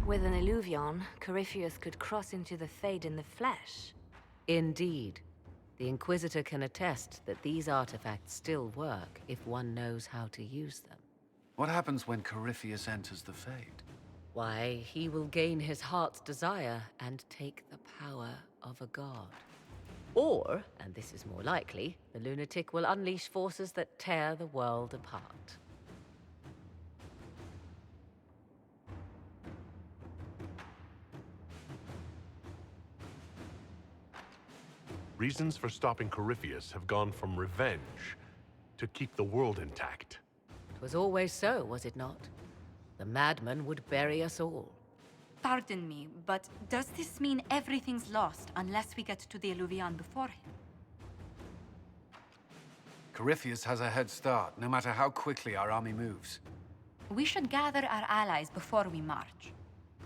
With an illuvion, Corypheus could cross into the Fade in the flesh. Indeed. The Inquisitor can attest that these artifacts still work if one knows how to use them. What happens when Corypheus enters the Fade? Why, he will gain his heart's desire and take the power of a god. Or, and this is more likely, the lunatic will unleash forces that tear the world apart. Reasons for stopping Corypheus have gone from revenge to keep the world intact. It was always so, was it not? The madman would bury us all. Pardon me, but does this mean everything's lost unless we get to the Illuvion before him? Corypheus has a head start, no matter how quickly our army moves. We should gather our allies before we march.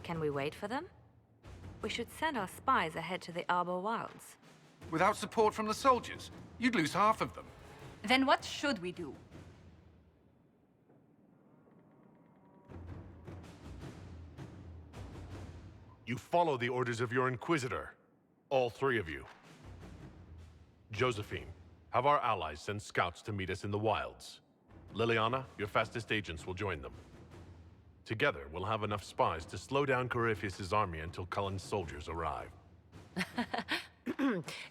Can we wait for them? We should send our spies ahead to the Arbor Wilds. Without support from the soldiers, you'd lose half of them. Then what should we do? You follow the orders of your Inquisitor. All three of you. Josephine, have our allies send scouts to meet us in the wilds. Liliana, your fastest agents will join them. Together, we'll have enough spies to slow down Corypheus' army until Cullen's soldiers arrive.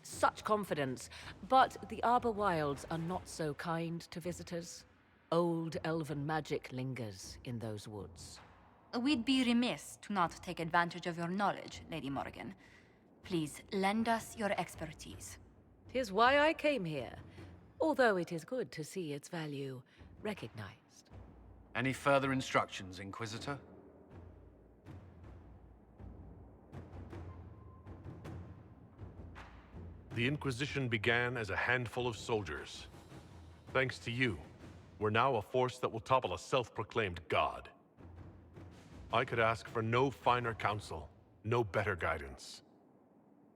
Such confidence. But the Arbor Wilds are not so kind to visitors. Old elven magic lingers in those woods. We'd be remiss to not take advantage of your knowledge, Lady Morgan. Please, lend us your expertise. 'Tis why I came here, although it is good to see its value recognized. Any further instructions, Inquisitor? The Inquisition began as a handful of soldiers. Thanks to you, we're now a force that will topple a self-proclaimed god. I could ask for no finer counsel, no better guidance.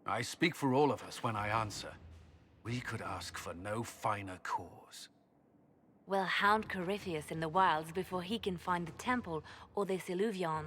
I speak for all of us when I answer. We could ask for no finer cause. We'll hound Corypheus in the wilds before he can find the temple or this illuvion.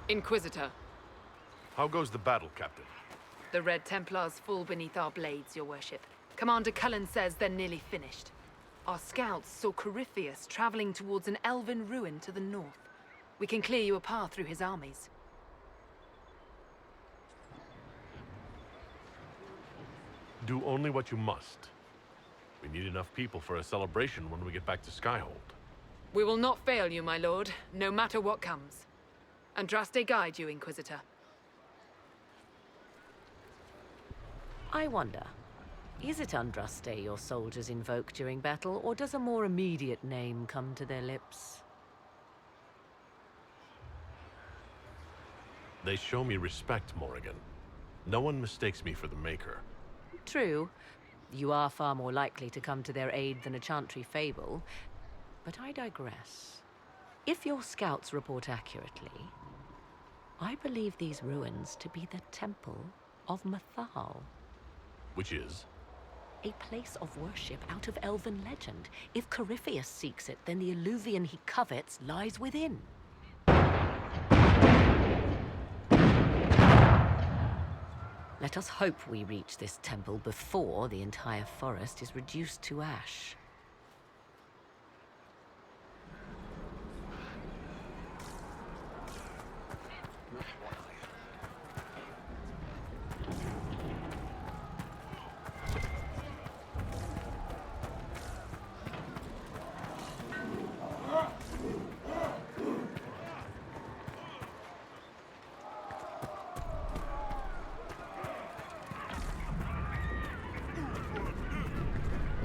Inquisitor. How goes the battle, Captain? The Red Templars fall beneath our blades, your worship. Commander Cullen says they're nearly finished. Our scouts saw Corypheus traveling towards an elven ruin to the north. We can clear you a path through his armies. Do only what you must. We need enough people for a celebration when we get back to Skyhold. We will not fail you, my lord, no matter what comes. Andraste guide you, Inquisitor. I wonder, is it Andraste your soldiers invoke during battle, or does a more immediate name come to their lips? They show me respect, Morrigan. No one mistakes me for the Maker. True. You are far more likely to come to their aid than a chantry fable. But I digress. If your scouts report accurately, I believe these ruins to be the Temple of Mathal. Which is? A place of worship out of elven legend. If Corypheus seeks it, then the Illuvian he covets lies within. Let us hope we reach this temple before the entire forest is reduced to ash.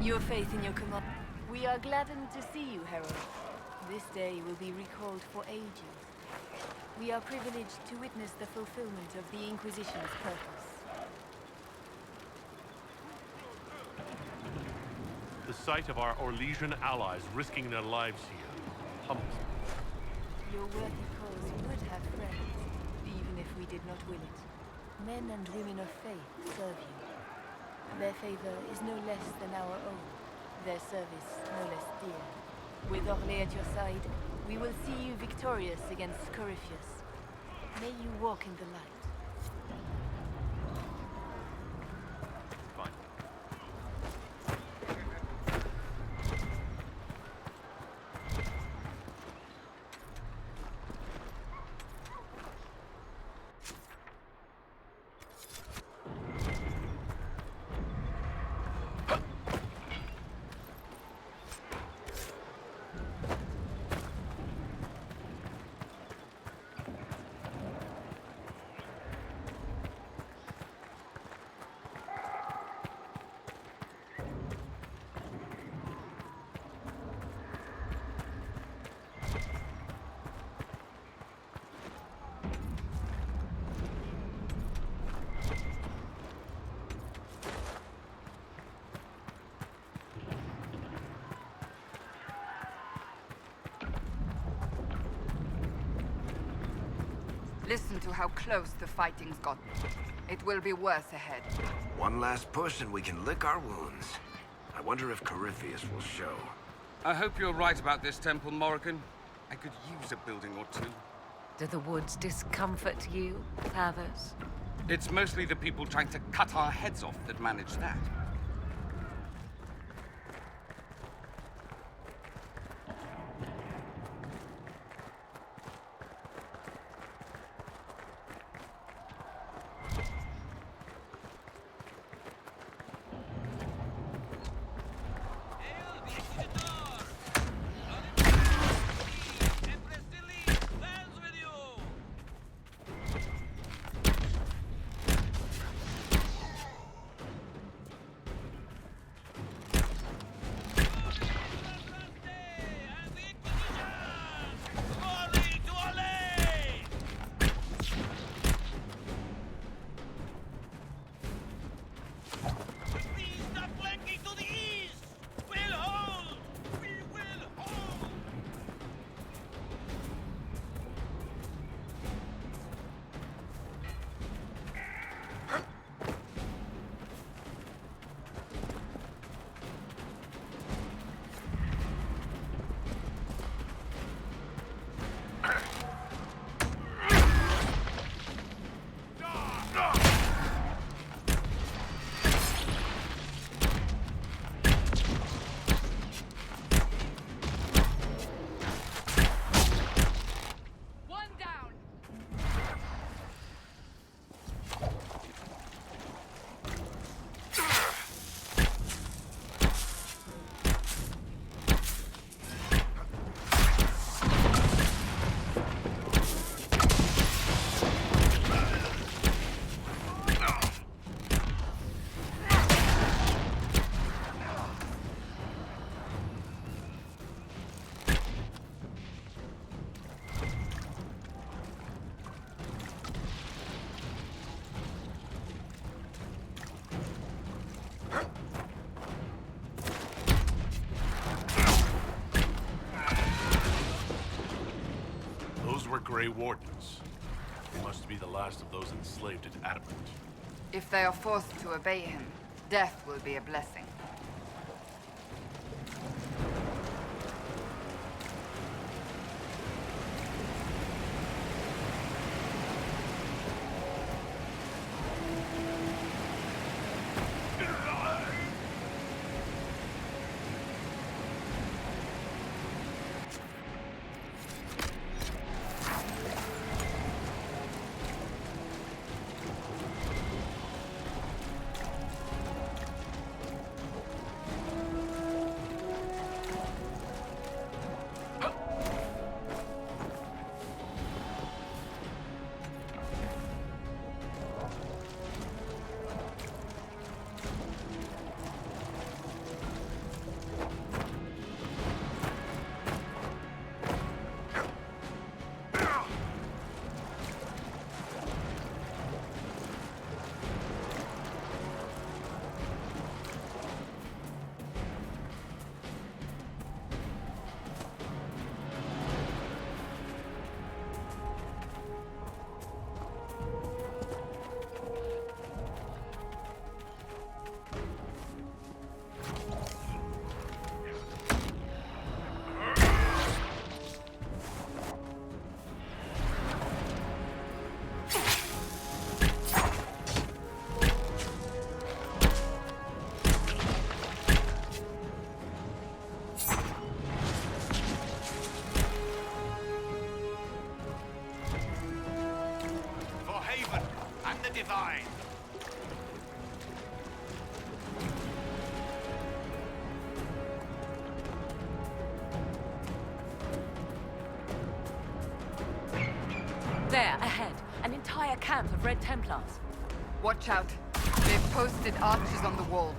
Your faith in your command. We are gladdened to see you, Herald. This day will be recalled for ages. We are privileged to witness the fulfillment of the Inquisition's purpose. The sight of our Orlesian allies risking their lives here humbles me. Your worthy cause would have friends, even if we did not will it. Men and women of faith serve you. Their favor is no less than our own. Their service no less dear. With Orlais at your side, we will see you victorious against Corypheus. May you walk in the light. Listen to how close the fighting's gotten. It will be worse ahead. One last push and we can lick our wounds. I wonder if Corypheus will show. I hope you're right about this temple, Morrigan. I could use a building or two. Do the woods discomfort you, Pathos? It's mostly the people trying to cut our heads off that manage that. Those were Grey Wardens. They must be the last of those enslaved at Adamant. If they are forced to obey him, death will be a blessing. Divine. There, ahead. An entire camp of Red Templars. Watch out. They've posted archers on the wall.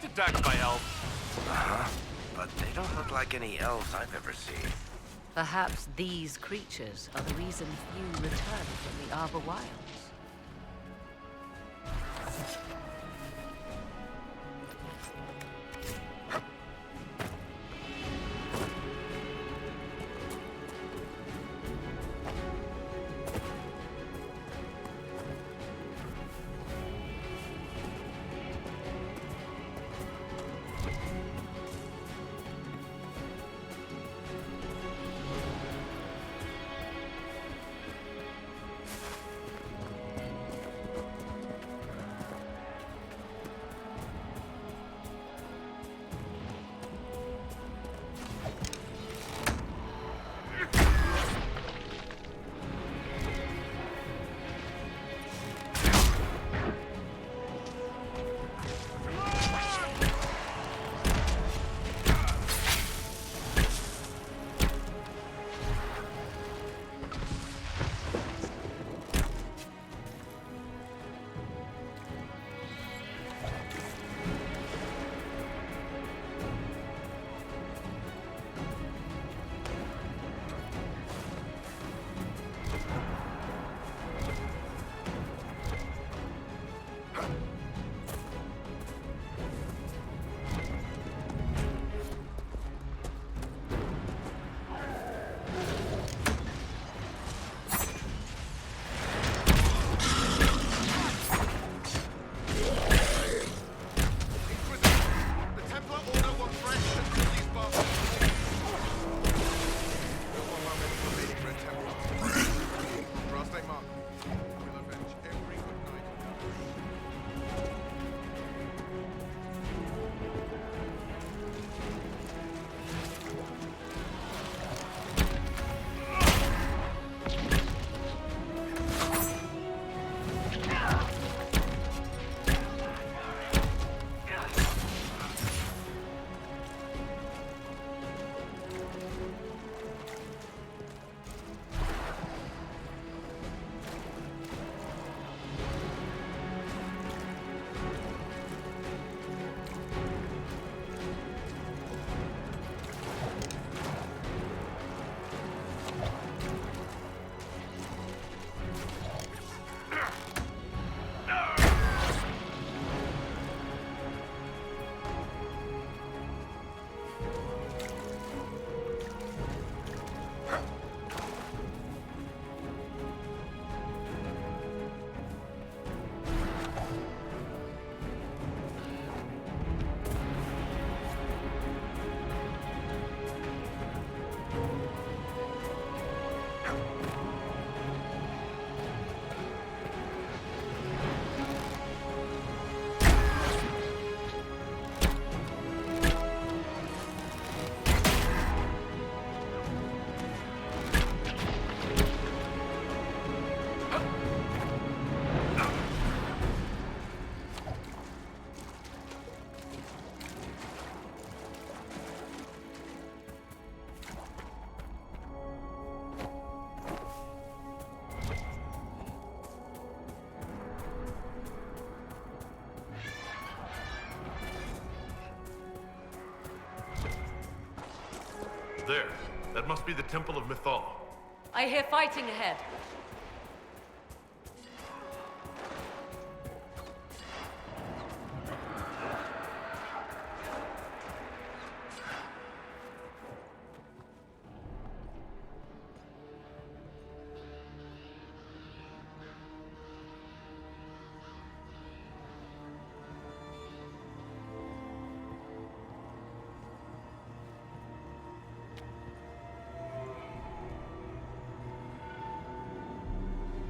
Attacked by elves. Uh-huh. But they don't look like any elves I've ever seen. Perhaps these creatures are the reason few return from the Arbor Wilds. There. That must be the Temple of Mythal. I hear fighting ahead.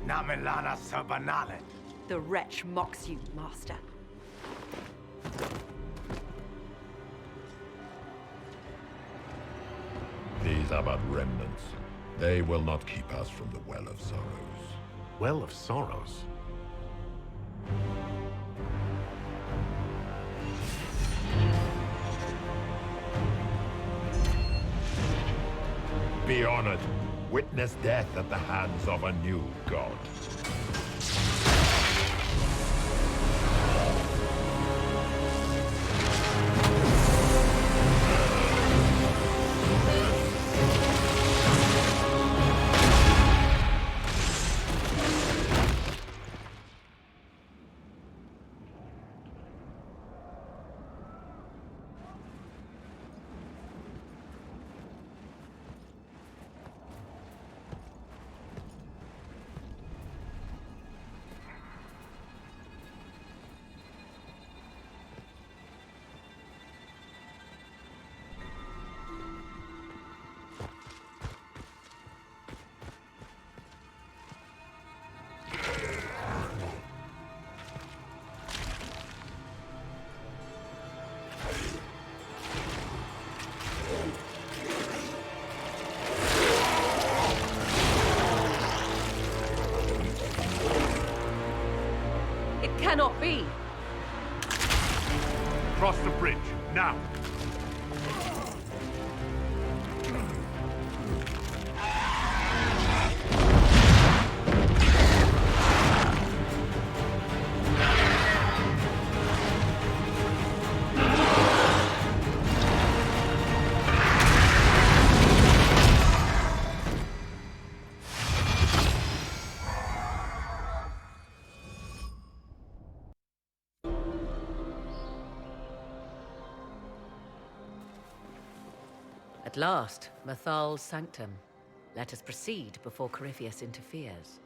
Namelana Sabanale. The wretch mocks you, Master. These are but remnants. They will not keep us from the Well of Sorrows. Well of Sorrows? Be honored. Witness death at the hands of a new god. Cannot be. Cross the bridge, now! At last, Mythal's sanctum. Let us proceed before Corypheus interferes.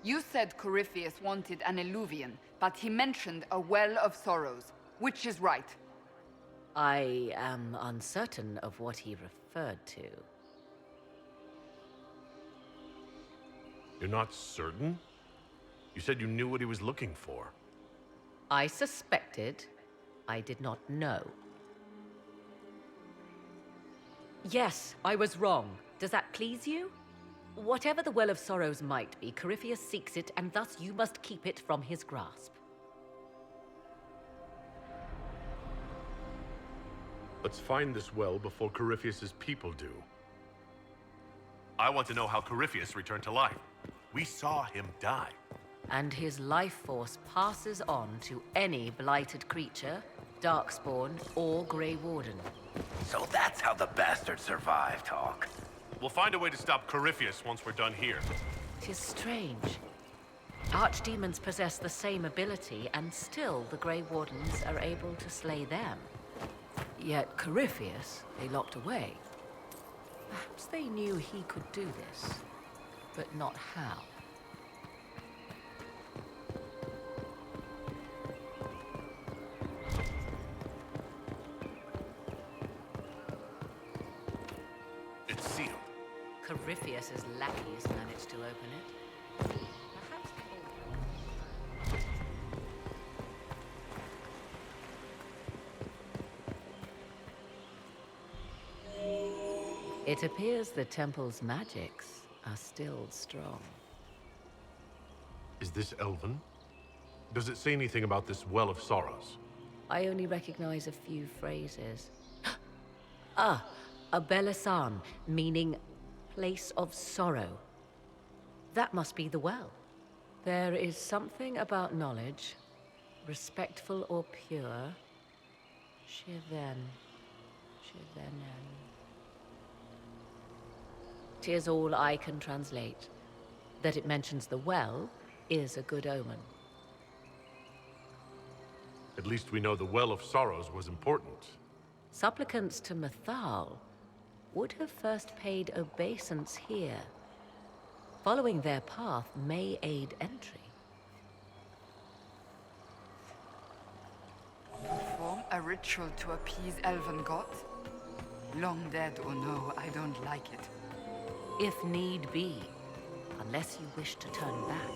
You said Corypheus wanted an eluvian, but he mentioned a Well of Sorrows. Which is right? I am uncertain of what he referred to. You're not certain? You said you knew what he was looking for. I suspected. I did not know. Yes, I was wrong. Does that please you? Whatever the Well of Sorrows might be, Corypheus seeks it, and thus you must keep it from his grasp. Let's find this well before Corypheus's people do. I want to know how Corypheus returned to life. We saw him die. And his life force passes on to any blighted creature, Darkspawn, or Grey Warden. So that's how the bastard survived, Hawk. We'll find a way to stop Corypheus once we're done here. 'Tis strange. Archdemons possess the same ability, and still the Grey Wardens are able to slay them. Yet Corypheus, they locked away. Perhaps they knew he could do this, but not how. It's sealed. Corypheus's lackeys managed to open it. Perhaps it appears the temple's magics are still strong. Is this Elven? Does it say anything about this Well of Sorrows? I only recognize a few phrases. Ah, a Belisan, meaning place of sorrow. That must be the well. There is something about knowledge, respectful or pure. Shivenen. 'Tis all I can translate. That it mentions the well is a good omen. At least we know the Well of Sorrows was important. Supplicants to Mathal would have first paid obeisance here. Following their path may aid entry. Perform a ritual to appease elven gods? Long dead or no, I don't like it. If need be, unless you wish to turn back.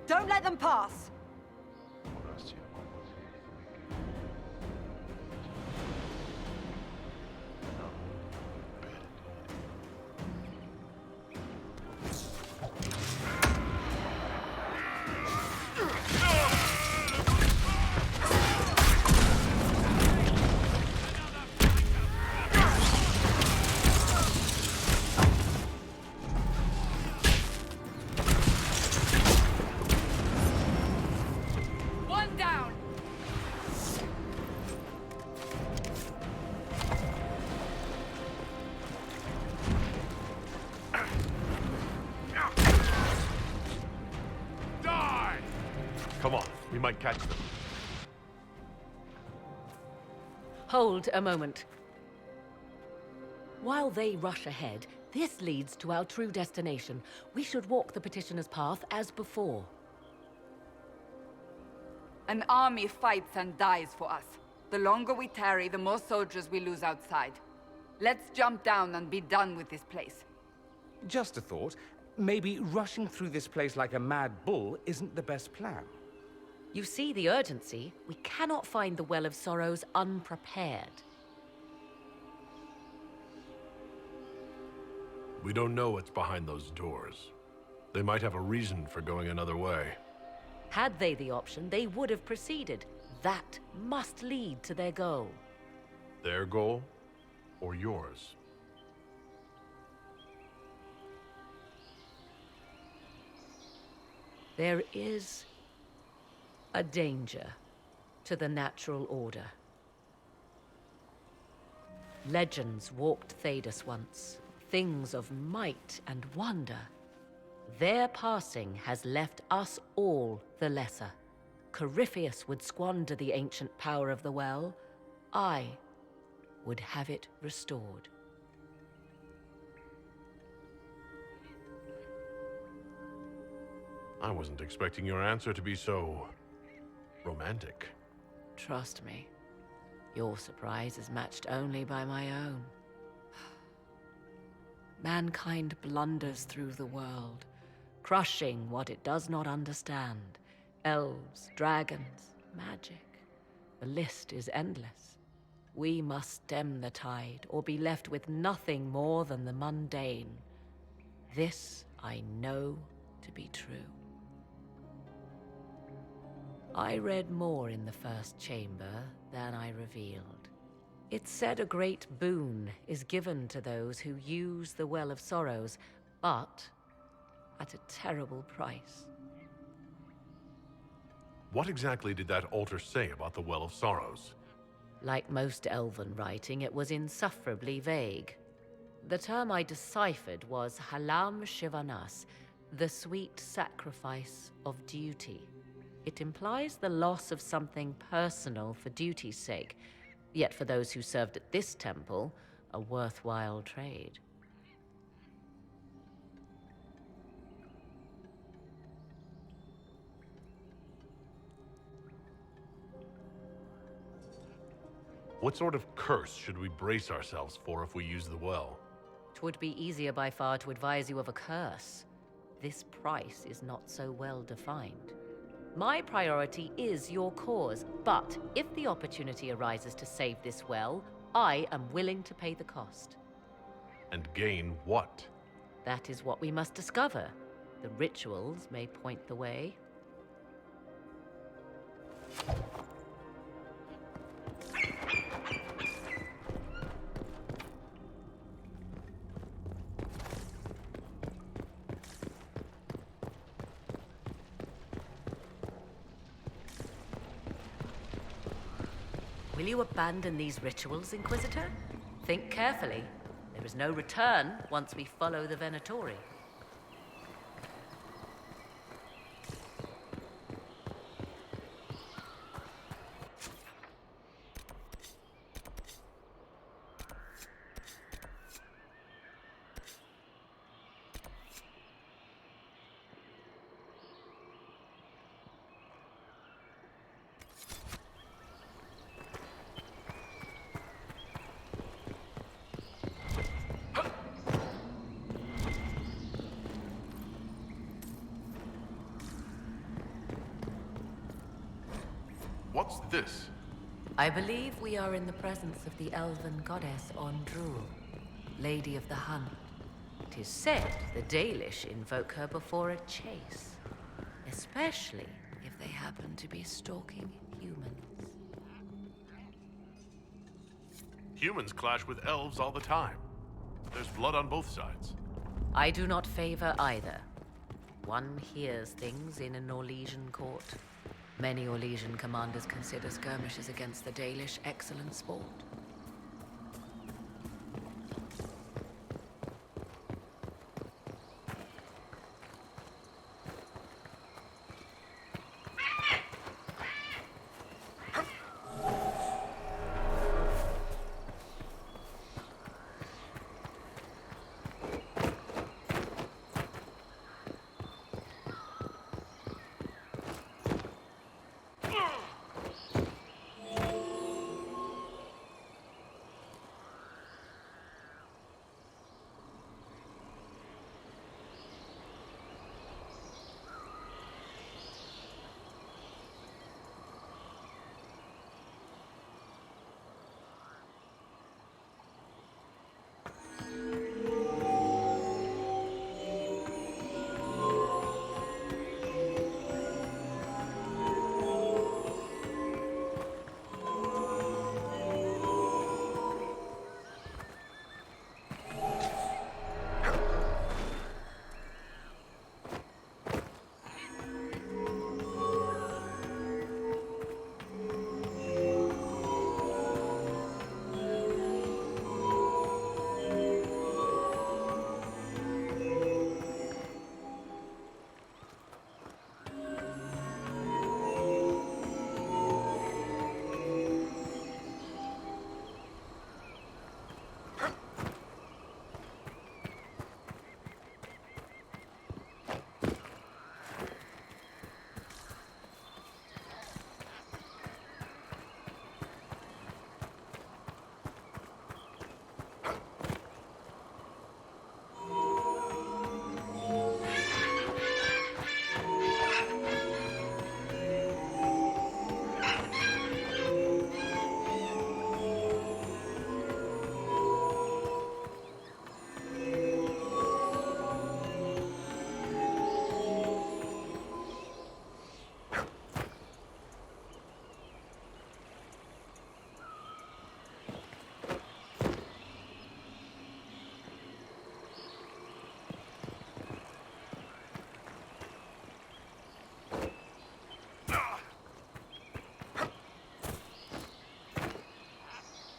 Don't let them pass! Come on, we might catch them. Hold a moment. While they rush ahead, this leads to our true destination. We should walk the petitioner's path as before. An army fights and dies for us. The longer we tarry, the more soldiers we lose outside. Let's jump down and be done with this place. Just a thought. Maybe rushing through this place like a mad bull isn't the best plan. You see the urgency? We cannot find the Well of Sorrows unprepared. We don't know what's behind those doors. They might have a reason for going another way. Had they the option, they would have proceeded. That must lead to their goal. Their goal, or yours? There is a danger to the natural order. Legends walked Thedas once, things of might and wonder. Their passing has left us all the lesser. Corypheus would squander the ancient power of the well. I would have it restored. I wasn't expecting your answer to be so romantic. Trust me, your surprise is matched only by my own. Mankind blunders through the world, crushing what it does not understand. Elves, dragons, magic. The list is endless. We must stem the tide, or be left with nothing more than the mundane. This I know to be true. I read more in the first chamber than I revealed. It said a great boon is given to those who use the Well of Sorrows, but at a terrible price. What exactly did that altar say about the Well of Sorrows? Like most elven writing, it was insufferably vague. The term I deciphered was Halam Shivanas, the sweet sacrifice of duty. It implies the loss of something personal for duty's sake, yet for those who served at this temple, a worthwhile trade. What sort of curse should we brace ourselves for if we use the well? 'Twould be easier by far to advise you of a curse. This price is not so well defined. My priority is your cause, but if the opportunity arises to save this well, I am willing to pay the cost. And gain what? That is what we must discover. The rituals may point the way. Will you abandon these rituals, Inquisitor? Think carefully. There is no return once we follow the Venatori. What's this? I believe we are in the presence of the elven goddess Ondrul, Lady of the Hunt. 'Tis said the Dalish invoke her before a chase, especially if they happen to be stalking humans. Humans clash with elves all the time. There's blood on both sides. I do not favor either. One hears things in an Orlesian court. Many Orlesian commanders consider skirmishes against the Dalish excellent sport.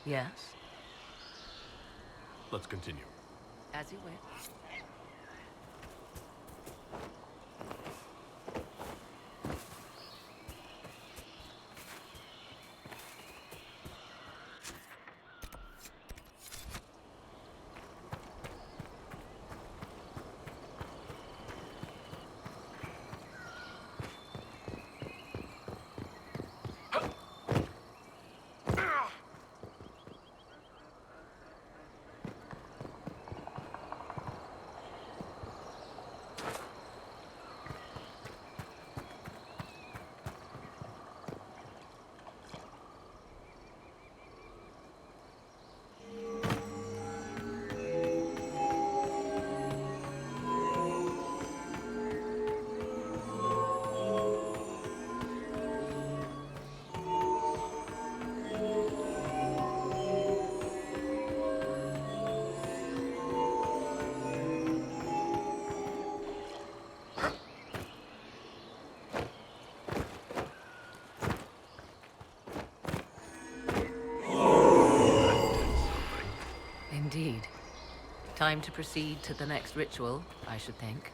Yes? Let's continue. As you wish. Indeed. Time to proceed to the next ritual, I should think.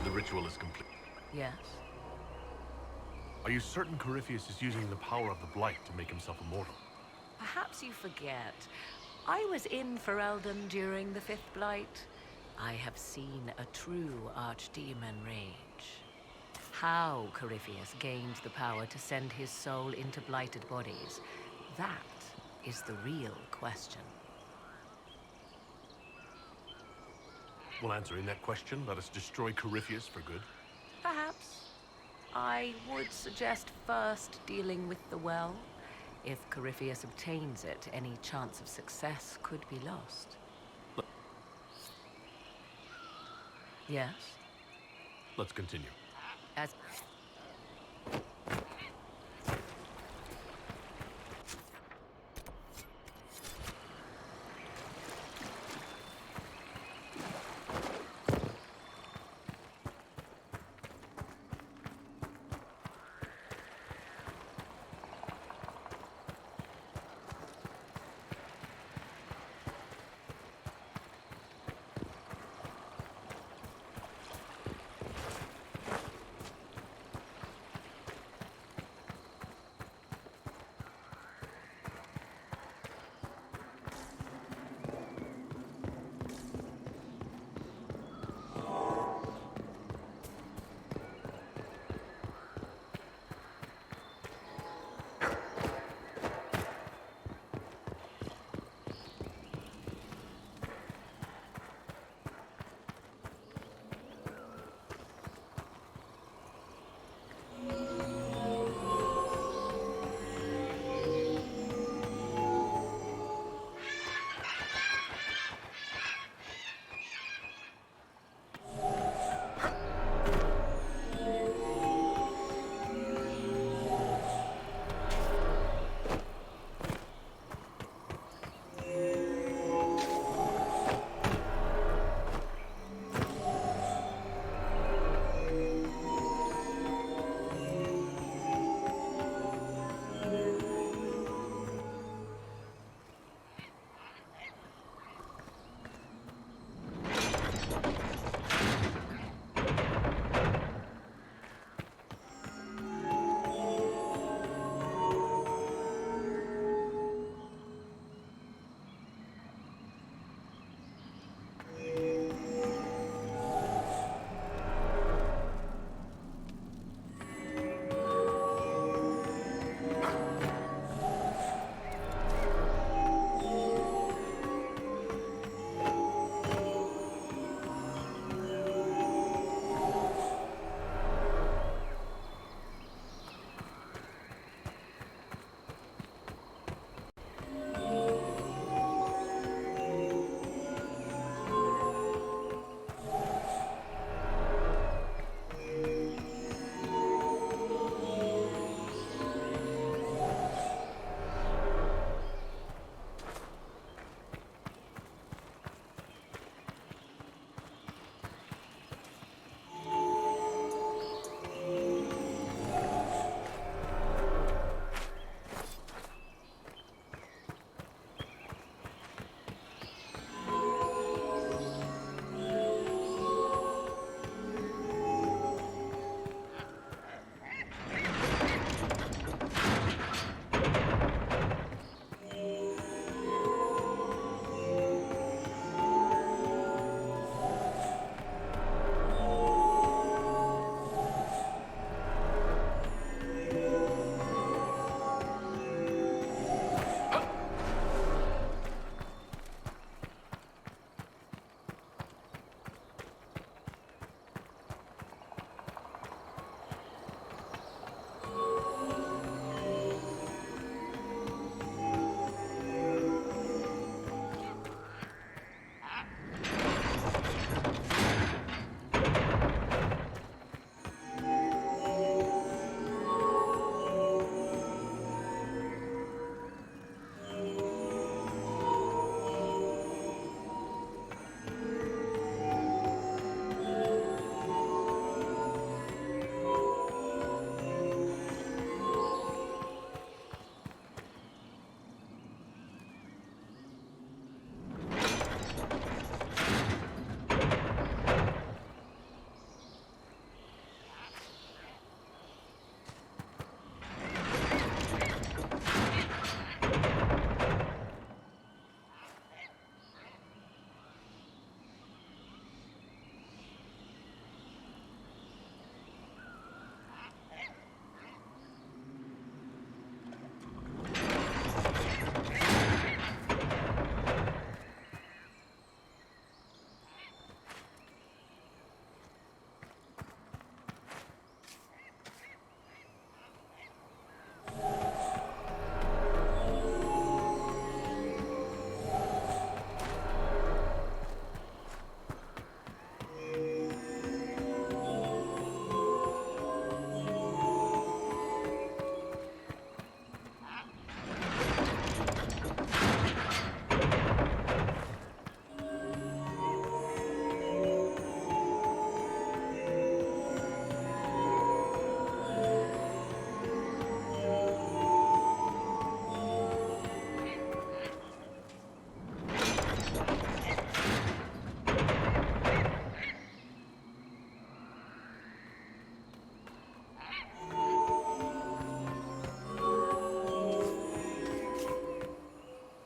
The ritual is complete. Yes. Are you certain Corypheus is using the power of the Blight to make himself immortal? Perhaps you forget. I was in Ferelden during the Fifth Blight. I have seen a true archdemon rage. How Corypheus gained the power to send his soul into blighted bodies, that is the real question. Well, answering that question, let us destroy Corypheus for good. Perhaps. I would suggest first dealing with the well. If Corypheus obtains it, any chance of success could be lost. Yes? Let's continue. As...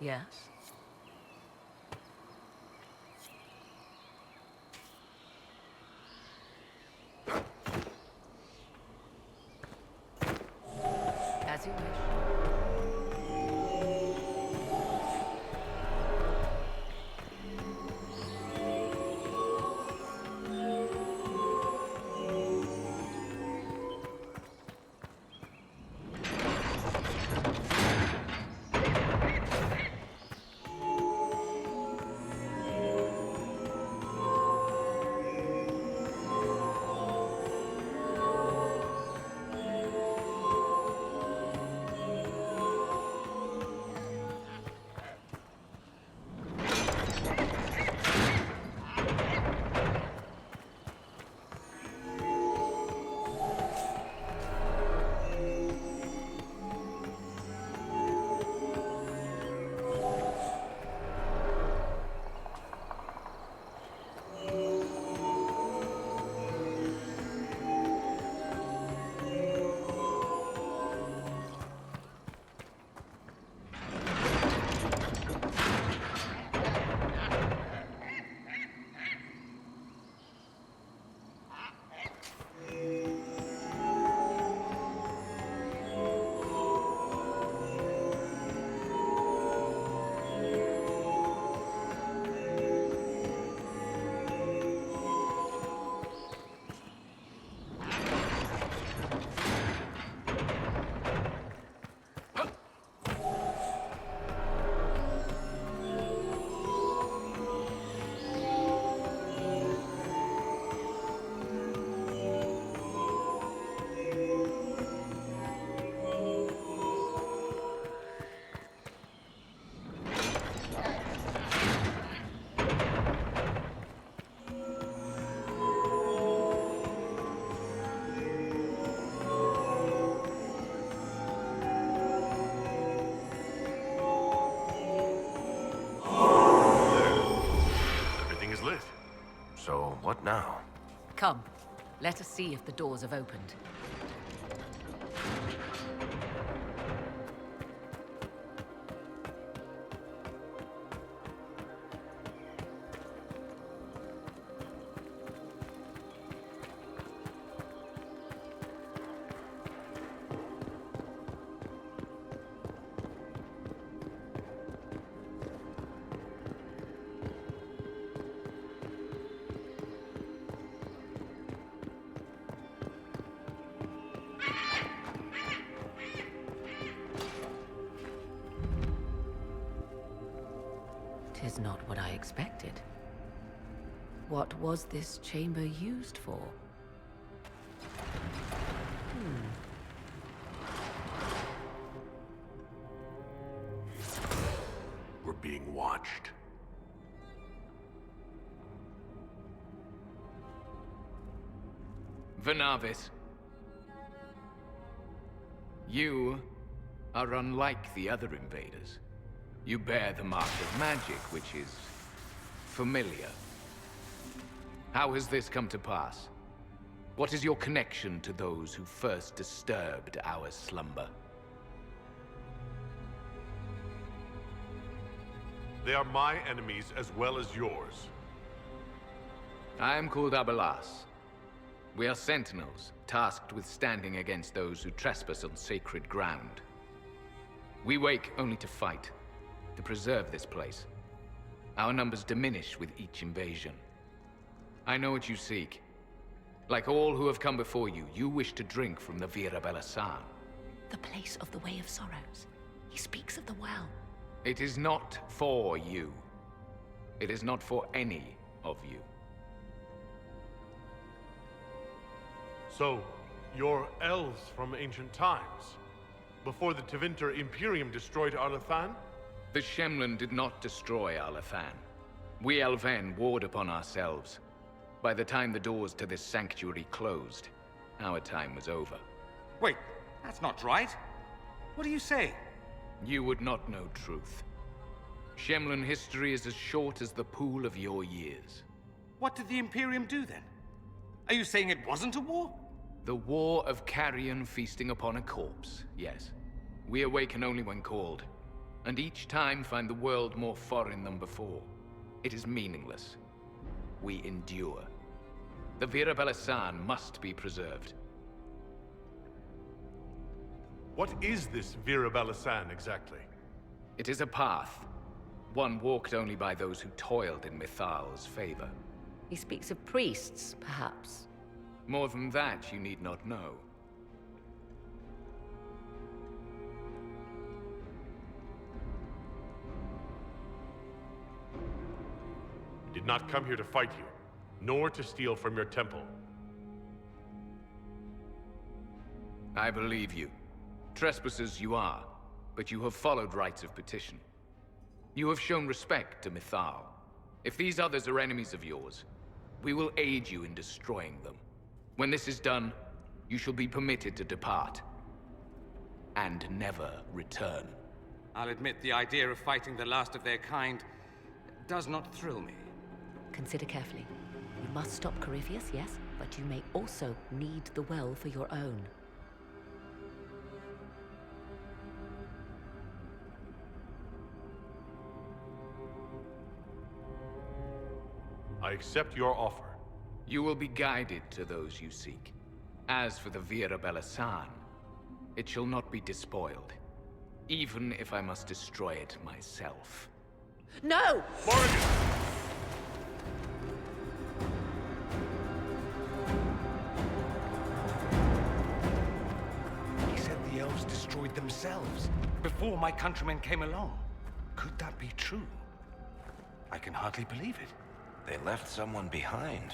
Yes? As you wish. Everything is lit. So, what now? Come, let us see if the doors have opened. Tis not what I expected. What was this chamber used for? We're being watched. Venavis. You are unlike the other invaders. You bear the mark of magic, which is familiar. How has this come to pass? What is your connection to those who first disturbed our slumber? They are my enemies as well as yours. I am called Abelas. We are sentinels, tasked with standing against those who trespass on sacred ground. We wake only to fight, to preserve this place. Our numbers diminish with each invasion. I know what you seek. Like all who have come before you, you wish to drink from the Vira Belasan. The place of the Way of Sorrows. He speaks of the well. It is not for you. It is not for any of you. So, you're elves from ancient times? Before the Tevinter Imperium destroyed Arlathan? The Shemlin did not destroy Arlathan. We Elven warred upon ourselves. By the time the doors to this sanctuary closed, our time was over. Wait, that's not right. What do you say? You would not know truth. Shemlin history is as short as the pool of your years. What did the Imperium do then? Are you saying it wasn't a war? The war of carrion feasting upon a corpse, yes. We awaken only when called. and each time find the world more foreign than before. It is meaningless. We endure. The Vira Belasan must be preserved. What is this Vira Belasan exactly? It is a path. One walked only by those who toiled in Mithal's favor. He speaks of priests, perhaps. More than that, you need not know. We did not come here to fight you, nor to steal from your temple. I believe you. Trespassers you are, but you have followed rites of petition. You have shown respect to Mithal. If these others are enemies of yours, we will aid you in destroying them. When this is done, you shall be permitted to depart. And never return. I'll admit the idea of fighting the last of their kind does not thrill me. Consider carefully. You must stop Corypheus, yes, but you may also need the well for your own. I accept your offer. You will be guided to those you seek. As for the Vira Belasan, it shall not be despoiled. Even if I must destroy it myself. No! Morrigan! He said the elves destroyed themselves before my countrymen came along. Could that be true? I can hardly believe it. They left someone behind.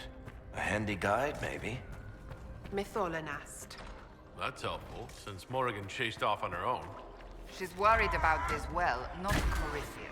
A handy guide, maybe? Mytholanast. That's helpful, since Morrigan chased off on her own. She's worried about this well, not Corypheus.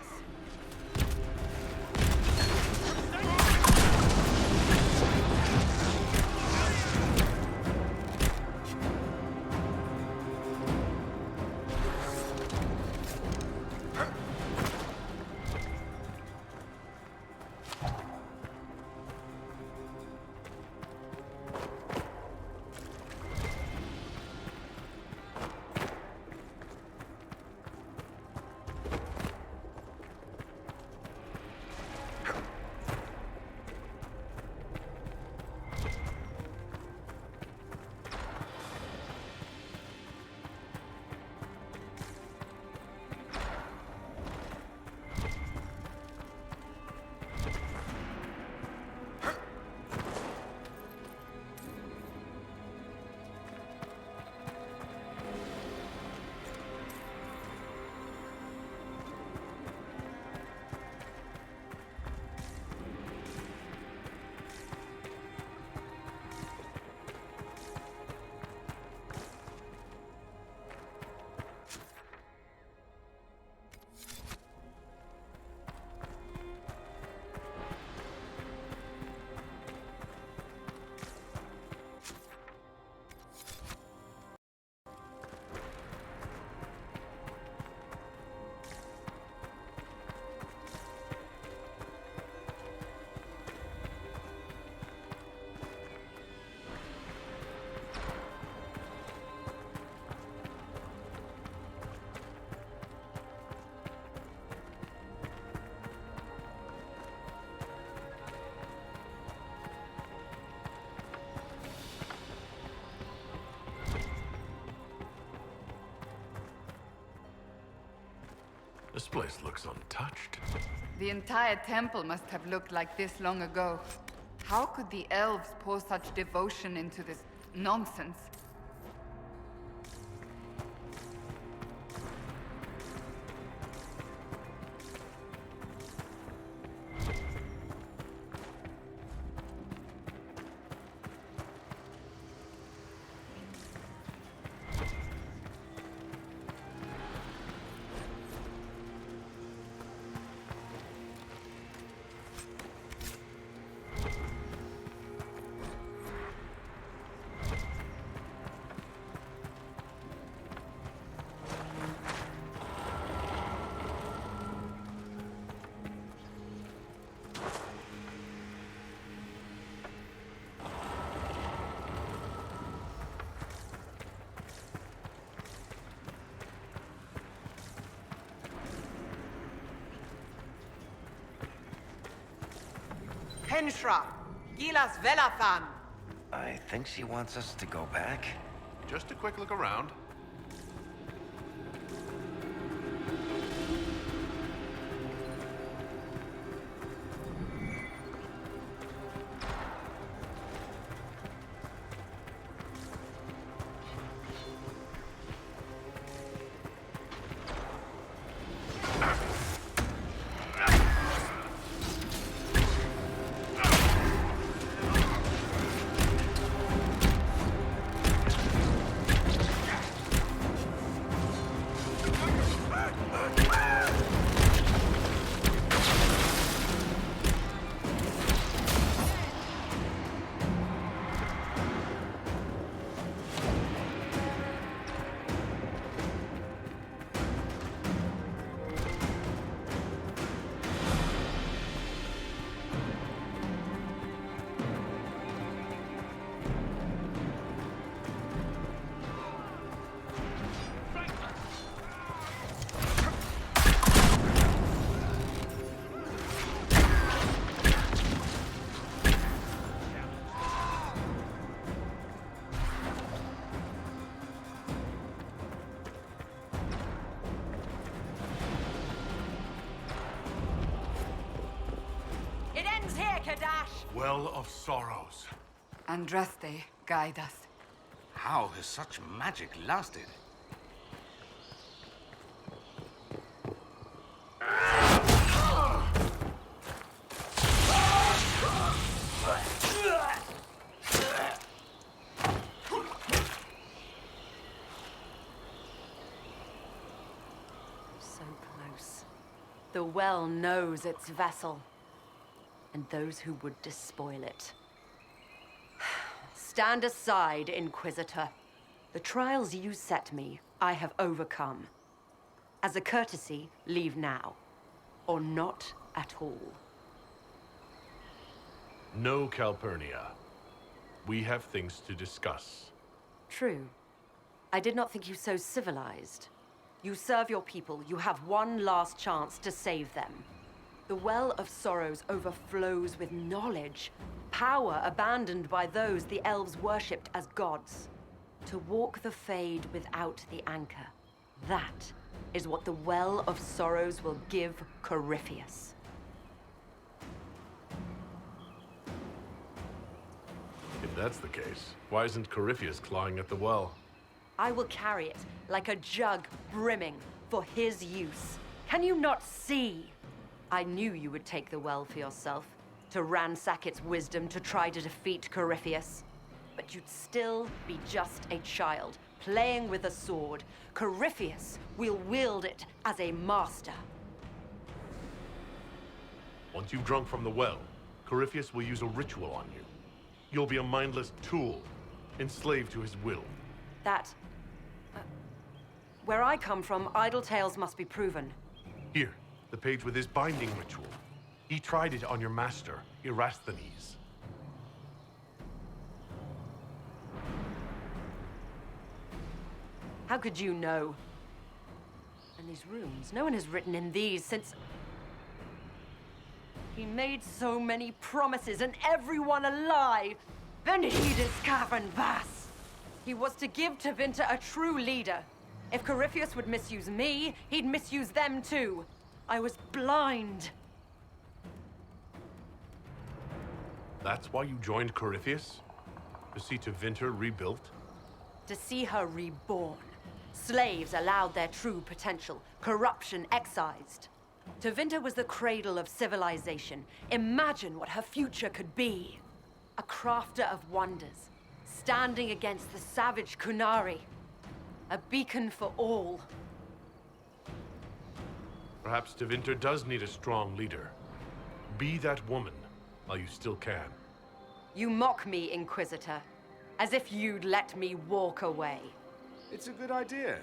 This place looks untouched. The entire temple must have looked like this long ago. How could the elves pour such devotion into this nonsense? Penshra, Gilas Velathan. I think she wants us to go back. Just a quick look around. Well of Sorrows. Andraste, guide us. How has such magic lasted? So close. The well knows its vessel, and those who would despoil it. Stand aside, Inquisitor. The trials you set me, I have overcome. As a courtesy, leave now. Or not at all. No, Calpurnia. We have things to discuss. True. I did not think you so civilized. You serve your people. You have one last chance to save them. The Well of Sorrows overflows with knowledge, power abandoned by those the elves worshipped as gods. To walk the Fade without the anchor. That is what the Well of Sorrows will give Corypheus. If that's the case, why isn't Corypheus clawing at the well? I will carry it like a jug brimming for his use. Can you not see? I knew you would take the well for yourself, to ransack its wisdom to try to defeat Corypheus. But you'd still be just a child, playing with a sword. Corypheus will wield it as a master. Once you've drunk from the well, Corypheus will use a ritual on you. You'll be a mindless tool, enslaved to his will. Where I come from, idle tales must be proven. Here, the page with his binding ritual. He tried it on your master, Erasthenes. How could you know? And these runes, no one has written in these since... He made so many promises, and everyone alive! Then he discovered Vas! He was to give Tevinter a true leader. If Corypheus would misuse me, he'd misuse them too. I was blind. That's why you joined Corypheus? To see Tevinter rebuilt? To see her reborn. Slaves allowed their true potential, corruption excised. Tevinter was the cradle of civilization. Imagine what her future could be. A crafter of wonders, standing against the savage Kunari. A beacon for all. Perhaps Tevinter does need a strong leader. Be that woman, while you still can. You mock me, Inquisitor, as if you'd let me walk away. It's a good idea.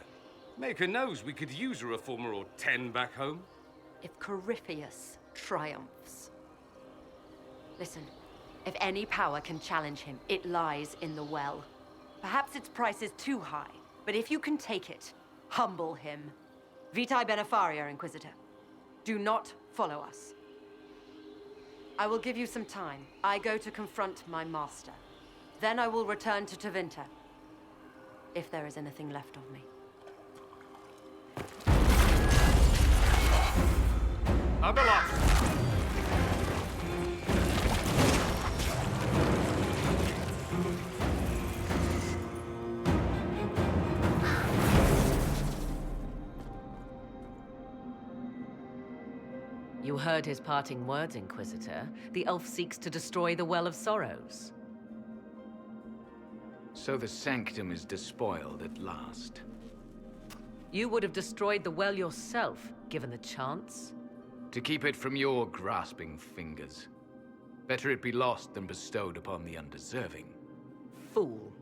Maker knows we could use a reformer or 10 back home. If Corypheus triumphs. Listen, if any power can challenge him, it lies in the well. Perhaps its price is too high, but if you can take it, humble him. Vitae Benefaria, Inquisitor. Do not follow us. I will give you some time. I go to confront my master. Then I will return to Tevinter. If there is anything left of me. Abelas! You heard his parting words, Inquisitor. The elf seeks to destroy the Well of Sorrows. So the Sanctum is despoiled at last. You would have destroyed the well yourself, given the chance. To keep it from your grasping fingers. Better it be lost than bestowed upon the undeserving. Fool.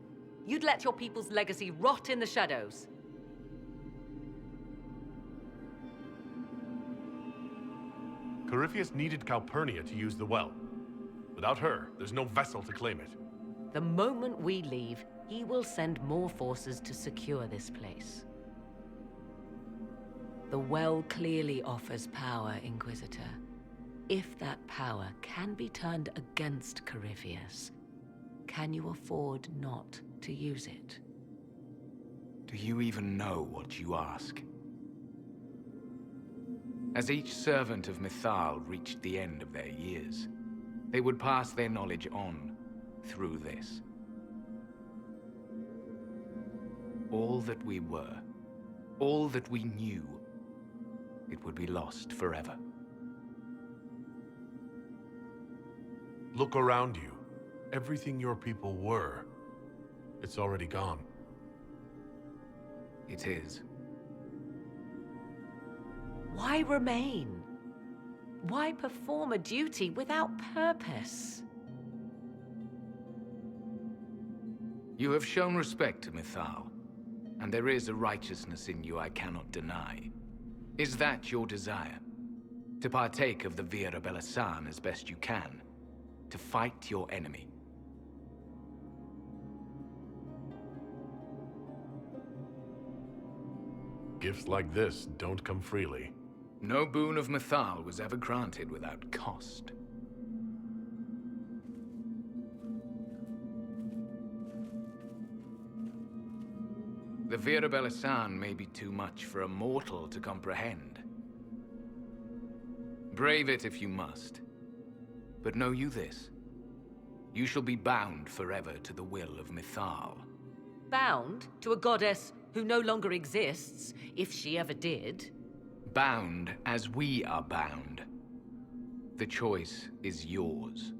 You'd let your people's legacy rot in the shadows. Corypheus needed Calpurnia to use the well. Without her, there's no vessel to claim it. The moment we leave, he will send more forces to secure this place. The well clearly offers power, Inquisitor. If that power can be turned against Corypheus, can you afford not to use it? Do you even know what you ask? As each servant of Mythal reached the end of their years, they would pass their knowledge on through this. All that we were, all that we knew, it would be lost forever. Look around you. Everything your people were, it's already gone. It is. Why remain? Why perform a duty without purpose? You have shown respect to Mythal, and there is a righteousness in you I cannot deny. Is that your desire? To partake of the Vira Belasan as best you can? To fight your enemy? Gifts like this don't come freely. No boon of Mythal was ever granted without cost. The Vira Belasan may be too much for a mortal to comprehend. Brave it if you must. But know you this. You shall be bound forever to the will of Mythal. Bound to a goddess who no longer exists, if she ever did. Bound as we are bound. The choice is yours.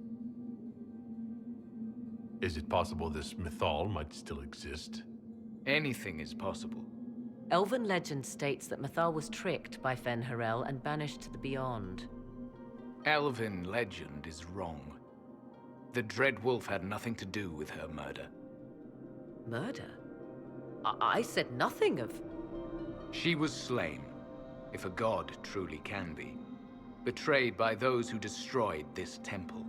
Is it possible this Mythal might still exist? Anything is possible. Elven legend states that Mythal was tricked by Fen-Harel and banished to the Beyond. Elven legend is wrong. The Dread Wolf had nothing to do with her murder. Murder? I said nothing of... She was slain, if a god truly can be. Betrayed by those who destroyed this temple.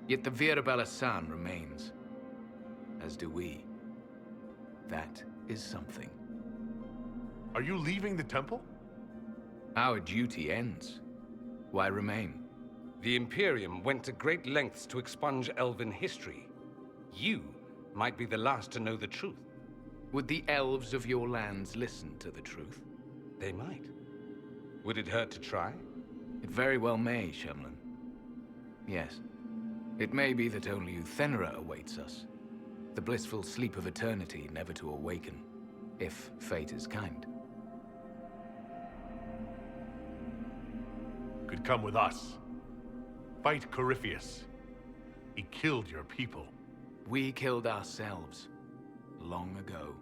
Yet the Vira Belasan remains. As do we. That is something. Are you leaving the temple? Our duty ends. Why remain? The Imperium went to great lengths to expunge Elven history. You might be the last to know the truth. Would the elves of your lands listen to the truth? They might. Would it hurt to try? It very well may, Shemlin. Yes. It may be that only Uthenra awaits us. The blissful sleep of eternity, never to awaken, if fate is kind. Could come with us. Fight Corypheus. He killed your people. We killed ourselves. Long ago.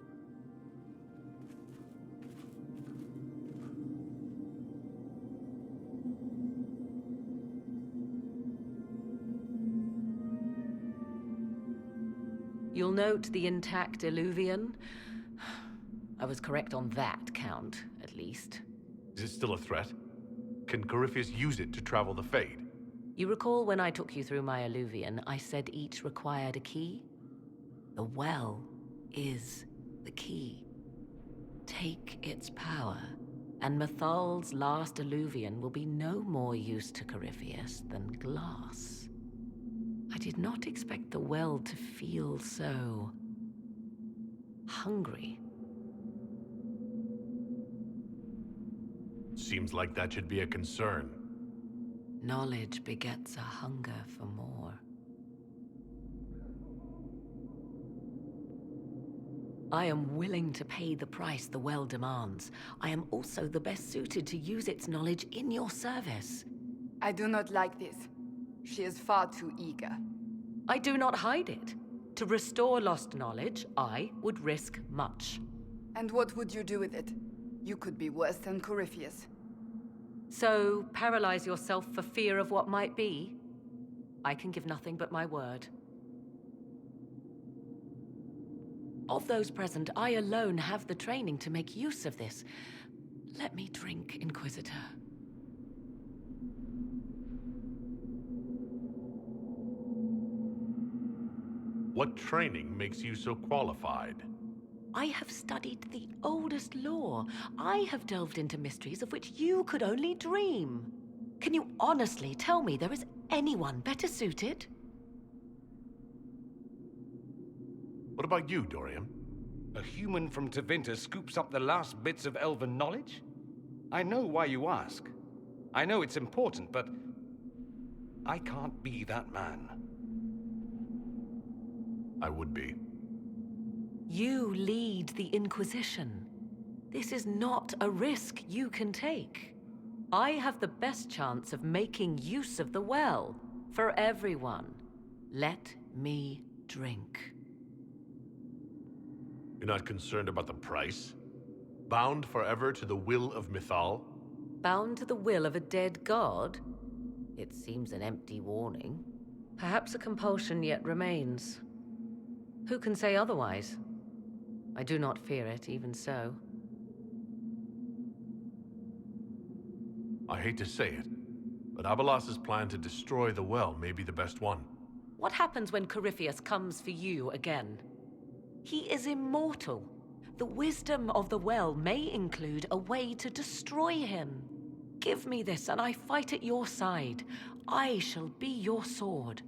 You'll note the intact Illuvian. I was correct on that count, at least. Is it still a threat? Can Corypheus use it to travel the Fade? You recall when I took you through my Illuvian, I said each required a key? The well is the key. Take its power, and Mythal's last alluvian will be no more use to Corypheus than glass. I did not expect the well to feel so hungry. Seems like that should be a concern. Knowledge begets a hunger for more. I am willing to pay the price the well demands. I am also the best suited to use its knowledge in your service. I do not like this. She is far too eager. I do not hide it. To restore lost knowledge, I would risk much. And what would you do with it? You could be worse than Corypheus. So, paralyze yourself for fear of what might be? I can give nothing but my word. Of those present, I alone have the training to make use of this. Let me drink, Inquisitor. What training makes you so qualified? I have studied the oldest lore. I have delved into mysteries of which you could only dream. Can you honestly tell me there is anyone better suited? What about you, Dorian? A human from Tevinter scoops up the last bits of elven knowledge? I know why you ask. I know it's important, but I can't be that man. I would be. You lead the Inquisition. This is not a risk you can take. I have the best chance of making use of the well for everyone. Let me drink. You're not concerned about the price? Bound forever to the will of Mythal? Bound to the will of a dead god? It seems an empty warning. Perhaps a compulsion yet remains. Who can say otherwise? I do not fear it, even so. I hate to say it, but Abelas's plan to destroy the well may be the best one. What happens when Corypheus comes for you again? He is immortal. The wisdom of the well may include a way to destroy him. Give me this, and I fight at your side. I shall be your sword.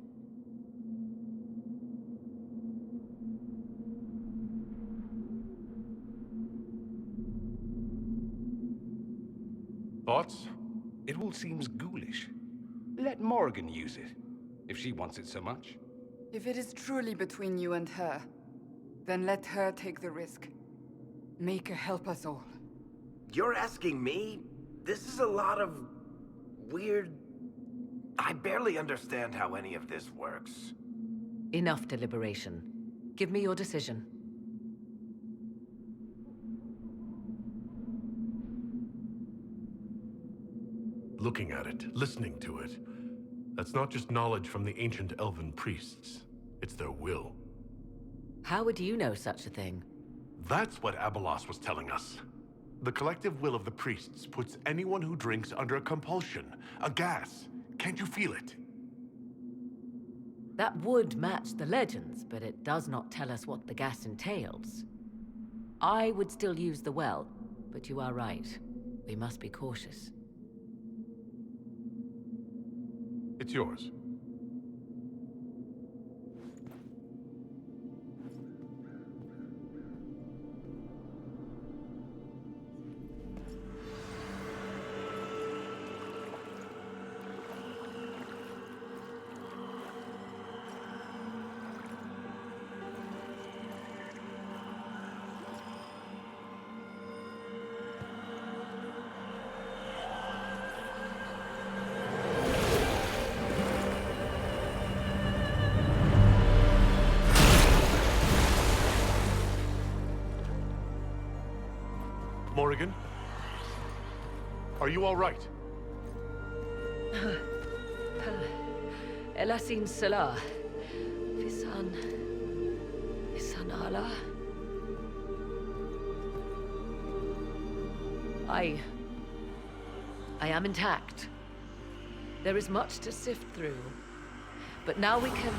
Thoughts? It all seems ghoulish. Let Morrigan use it, if she wants it so much. If it is truly between you and her, then let her take the risk. Make her help us all. You're asking me? This is a lot of weird... I barely understand how any of this works. Enough deliberation. Give me your decision. Looking at it, listening to it. That's not just knowledge from the ancient elven priests. It's their will. How would you know such a thing? That's what Abelas was telling us. The collective will of the priests puts anyone who drinks under a compulsion, a gas. Can't you feel it? That would match the legends, but it does not tell us what the gas entails. I would still use the well, but you are right. We must be cautious. It's yours. Morrigan? Are you all right? Elasin Salah. Visan Allah. I am intact. There is much to sift through. But now we can...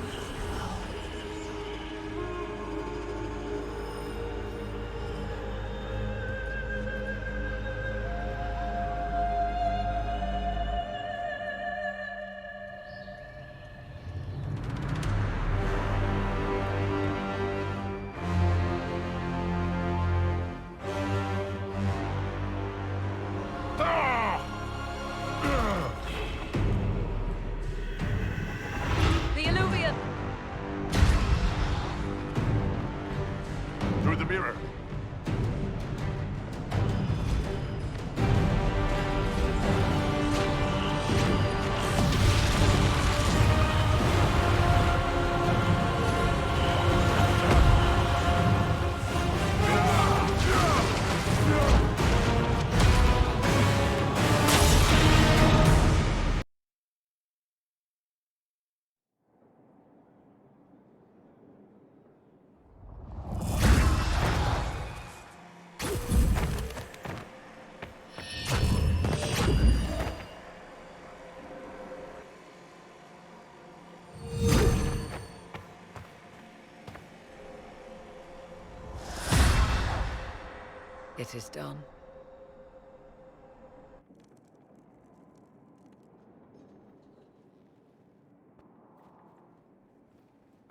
It is done.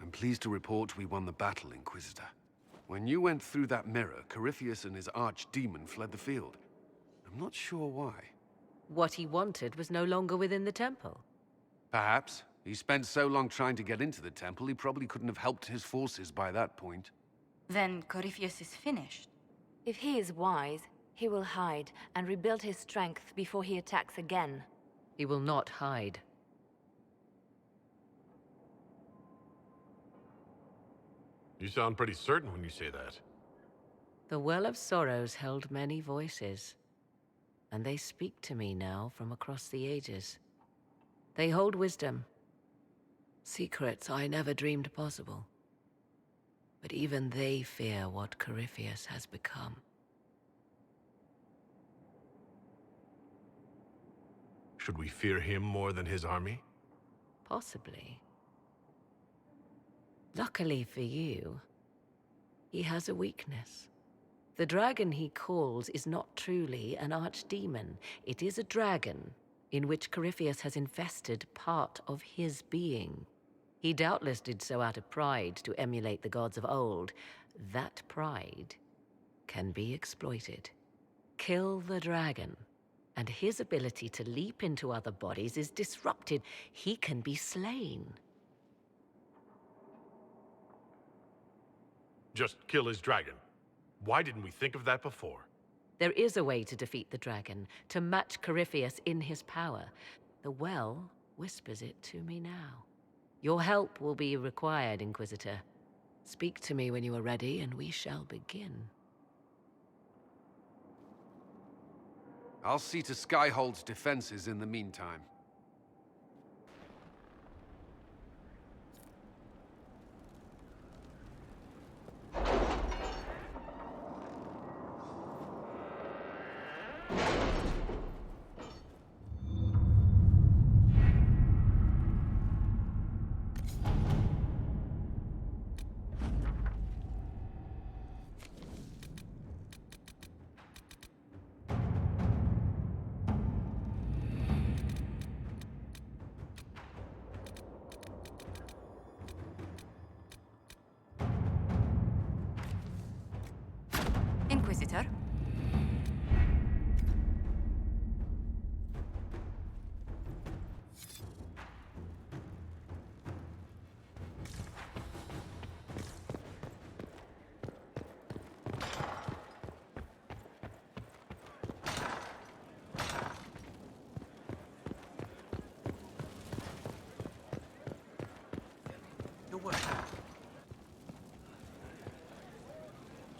I'm pleased to report we won the battle, Inquisitor. When you went through that mirror, Corypheus and his archdemon fled the field. I'm not sure why. What he wanted was no longer within the temple. Perhaps. He spent so long trying to get into the temple, he probably couldn't have helped his forces by that point. Then Corypheus is finished. If he is wise, he will hide and rebuild his strength before he attacks again. He will not hide. You sound pretty certain when you say that. The Well of Sorrows held many voices, and they speak to me now from across the ages. They hold wisdom, secrets I never dreamed possible. But even they fear what Corypheus has become. Should we fear him more than his army? Possibly. Luckily for you, he has a weakness. The dragon he calls is not truly an archdemon. It is a dragon in which Corypheus has infested part of his being. He doubtless did so out of pride to emulate the gods of old. That pride can be exploited. Kill the dragon, and his ability to leap into other bodies is disrupted. He can be slain. Just kill his dragon. Why didn't we think of that before? There is a way to defeat the dragon, to match Corypheus in his power. The well whispers it to me now. Your help will be required, Inquisitor. Speak to me when you are ready, and we shall begin. I'll see to Skyhold's defenses in the meantime. Inquisitor?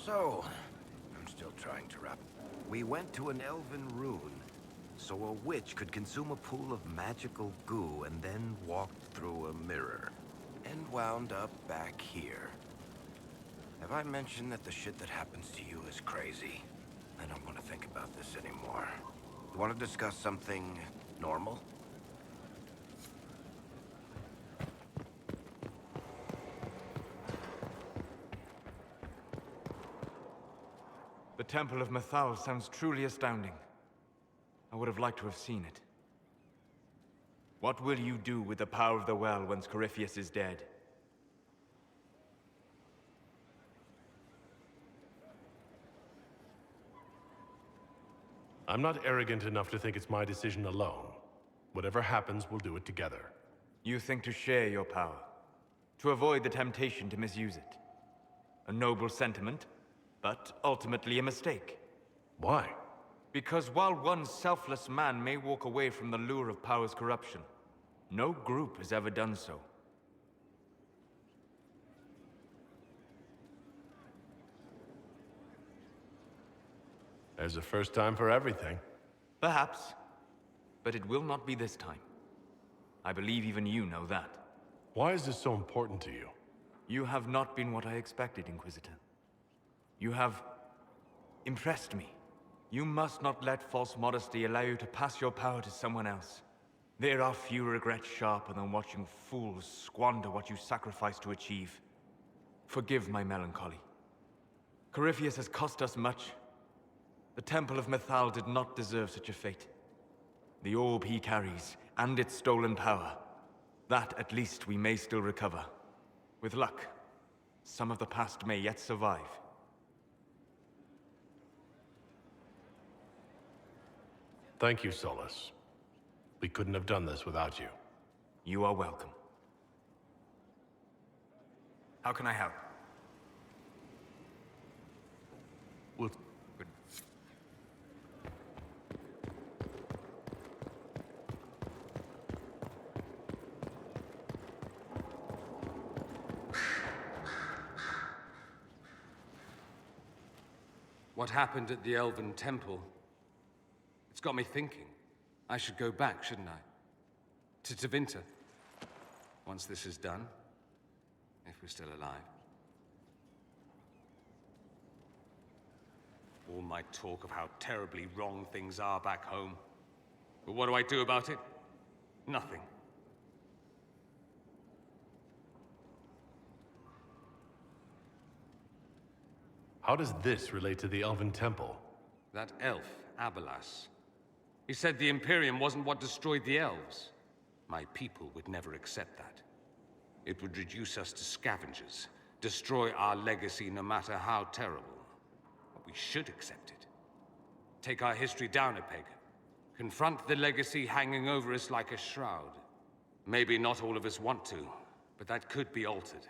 So, I'm still trying to wrap. We went to an elven ruin, so a witch could consume a pool of magical goo and then walked through a mirror, and wound up back here. Have I mentioned that the shit that happens to you is crazy? I don't want to think about this anymore. You want to discuss something normal? The Temple of Mythal sounds truly astounding. I would have liked to have seen it. What will you do with the power of the well once Corypheus is dead? I'm not arrogant enough to think it's my decision alone. Whatever happens, we'll do it together. You think to share your power, to avoid the temptation to misuse it. A noble sentiment, but ultimately a mistake. Why? Because while one selfless man may walk away from the lure of power's corruption, no group has ever done so. There's a first time for everything. Perhaps, but it will not be this time. I believe even you know that. Why is this so important to you? You have not been what I expected, Inquisitor. You have impressed me. You must not let false modesty allow you to pass your power to someone else. There are few regrets sharper than watching fools squander what you sacrifice to achieve. Forgive my melancholy. Corypheus has cost us much, The Temple of Mythal did not deserve such a fate. The orb he carries, and its stolen power, that at least we may still recover. With luck, some of the past may yet survive. Thank you, Solus. We couldn't have done this without you. You are welcome. How can I help? We'll... What happened at the Elven Temple? It's got me thinking. I should go back, shouldn't I? To Tevinter. Once this is done. If we're still alive. All my talk of how terribly wrong things are back home. But what do I do about it? Nothing. How does this relate to the Elven Temple? That elf, Abelas. He said the Imperium wasn't what destroyed the elves. My people would never accept that. It would reduce us to scavengers, destroy our legacy no matter how terrible. But we should accept it. Take our history down a peg. Confront the legacy hanging over us like a shroud. Maybe not all of us want to, but that could be altered.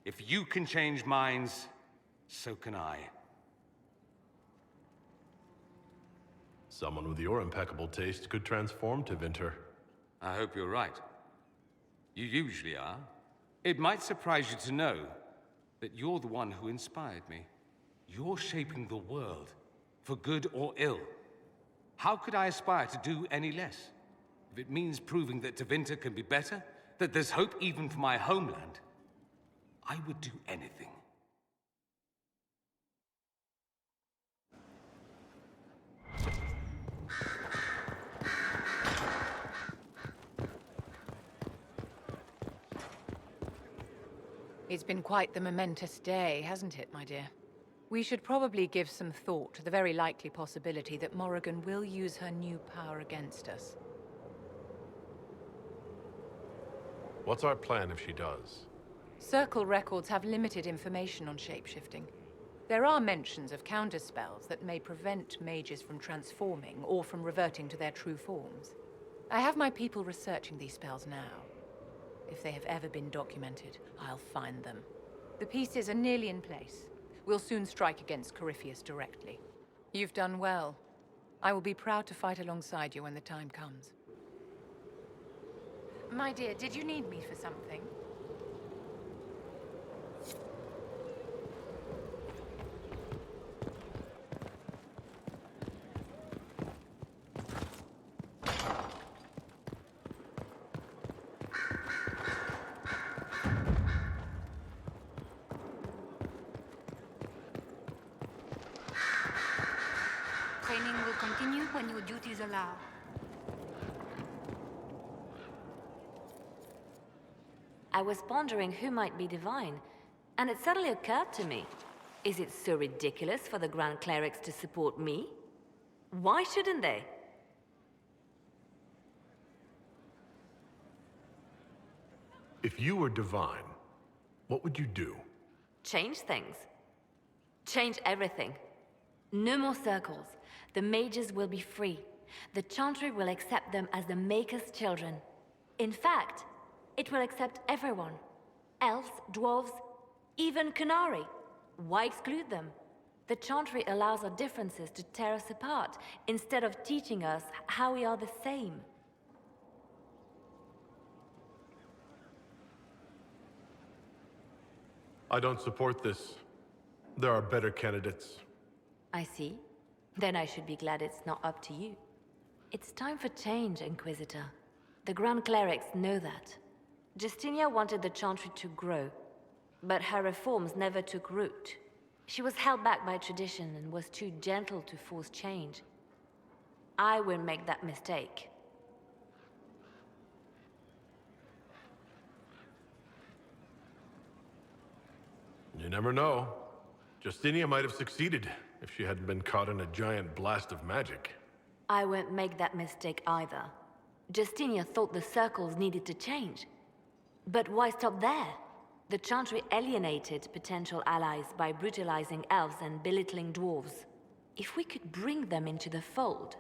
If you can change minds, so can I. Someone with your impeccable taste could transform Tevinter. I hope you're right. You usually are. It might surprise you to know that you're the one who inspired me. You're shaping the world, for good or ill. How could I aspire to do any less? If it means proving that Tevinter can be better, that there's hope even for my homeland, I would do anything. It's been quite the momentous day, hasn't it, my dear? We should probably give some thought to the very likely possibility that Morrigan will use her new power against us. What's our plan if she does? Circle records have limited information on shapeshifting. There are mentions of counterspells that may prevent mages from transforming or from reverting to their true forms. I have my people researching these spells now. If they have ever been documented, I'll find them. The pieces are nearly in place. We'll soon strike against Corypheus directly. You've done well. I will be proud to fight alongside you when the time comes. My dear, did you need me for something? Training will continue when your duties allow. I was pondering who might be divine, and it suddenly occurred to me. Is it so ridiculous for the Grand Clerics to support me? Why shouldn't they? If you were divine, what would you do? Change things. Change everything. No more circles. The mages will be free. The Chantry will accept them as the Maker's children. In fact, it will accept everyone. Elves, dwarves, even Canary. Why exclude them? The Chantry allows our differences to tear us apart, instead of teaching us how we are the same. I don't support this. There are better candidates. I see. Then I should be glad it's not up to you. It's time for change, Inquisitor. The Grand Clerics know that. Justinia wanted the Chantry to grow, but her reforms never took root. She was held back by tradition and was too gentle to force change. I will make that mistake. You never know. Justinia might have succeeded If she hadn't been caught in a giant blast of magic. I won't make that mistake either. Justinia thought the circles needed to change. But why stop there? The Chantry alienated potential allies by brutalizing elves and belittling dwarves. If we could bring them into the fold,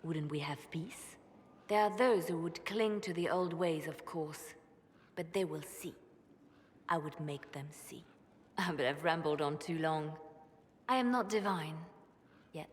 wouldn't we have peace? There are those who would cling to the old ways, of course. But they will see. I would make them see. But I've rambled on too long. I am not divine. Yet.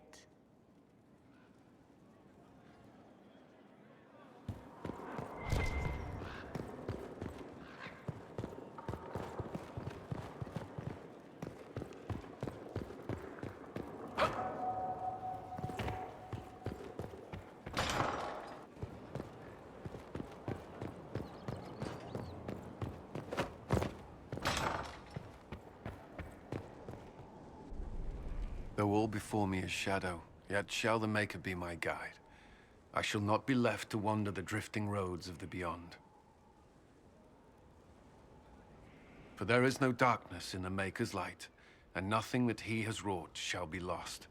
Though all before me is shadow, yet shall the Maker be my guide. I shall not be left to wander the drifting roads of the beyond. For there is no darkness in the Maker's light, and nothing that he has wrought shall be lost.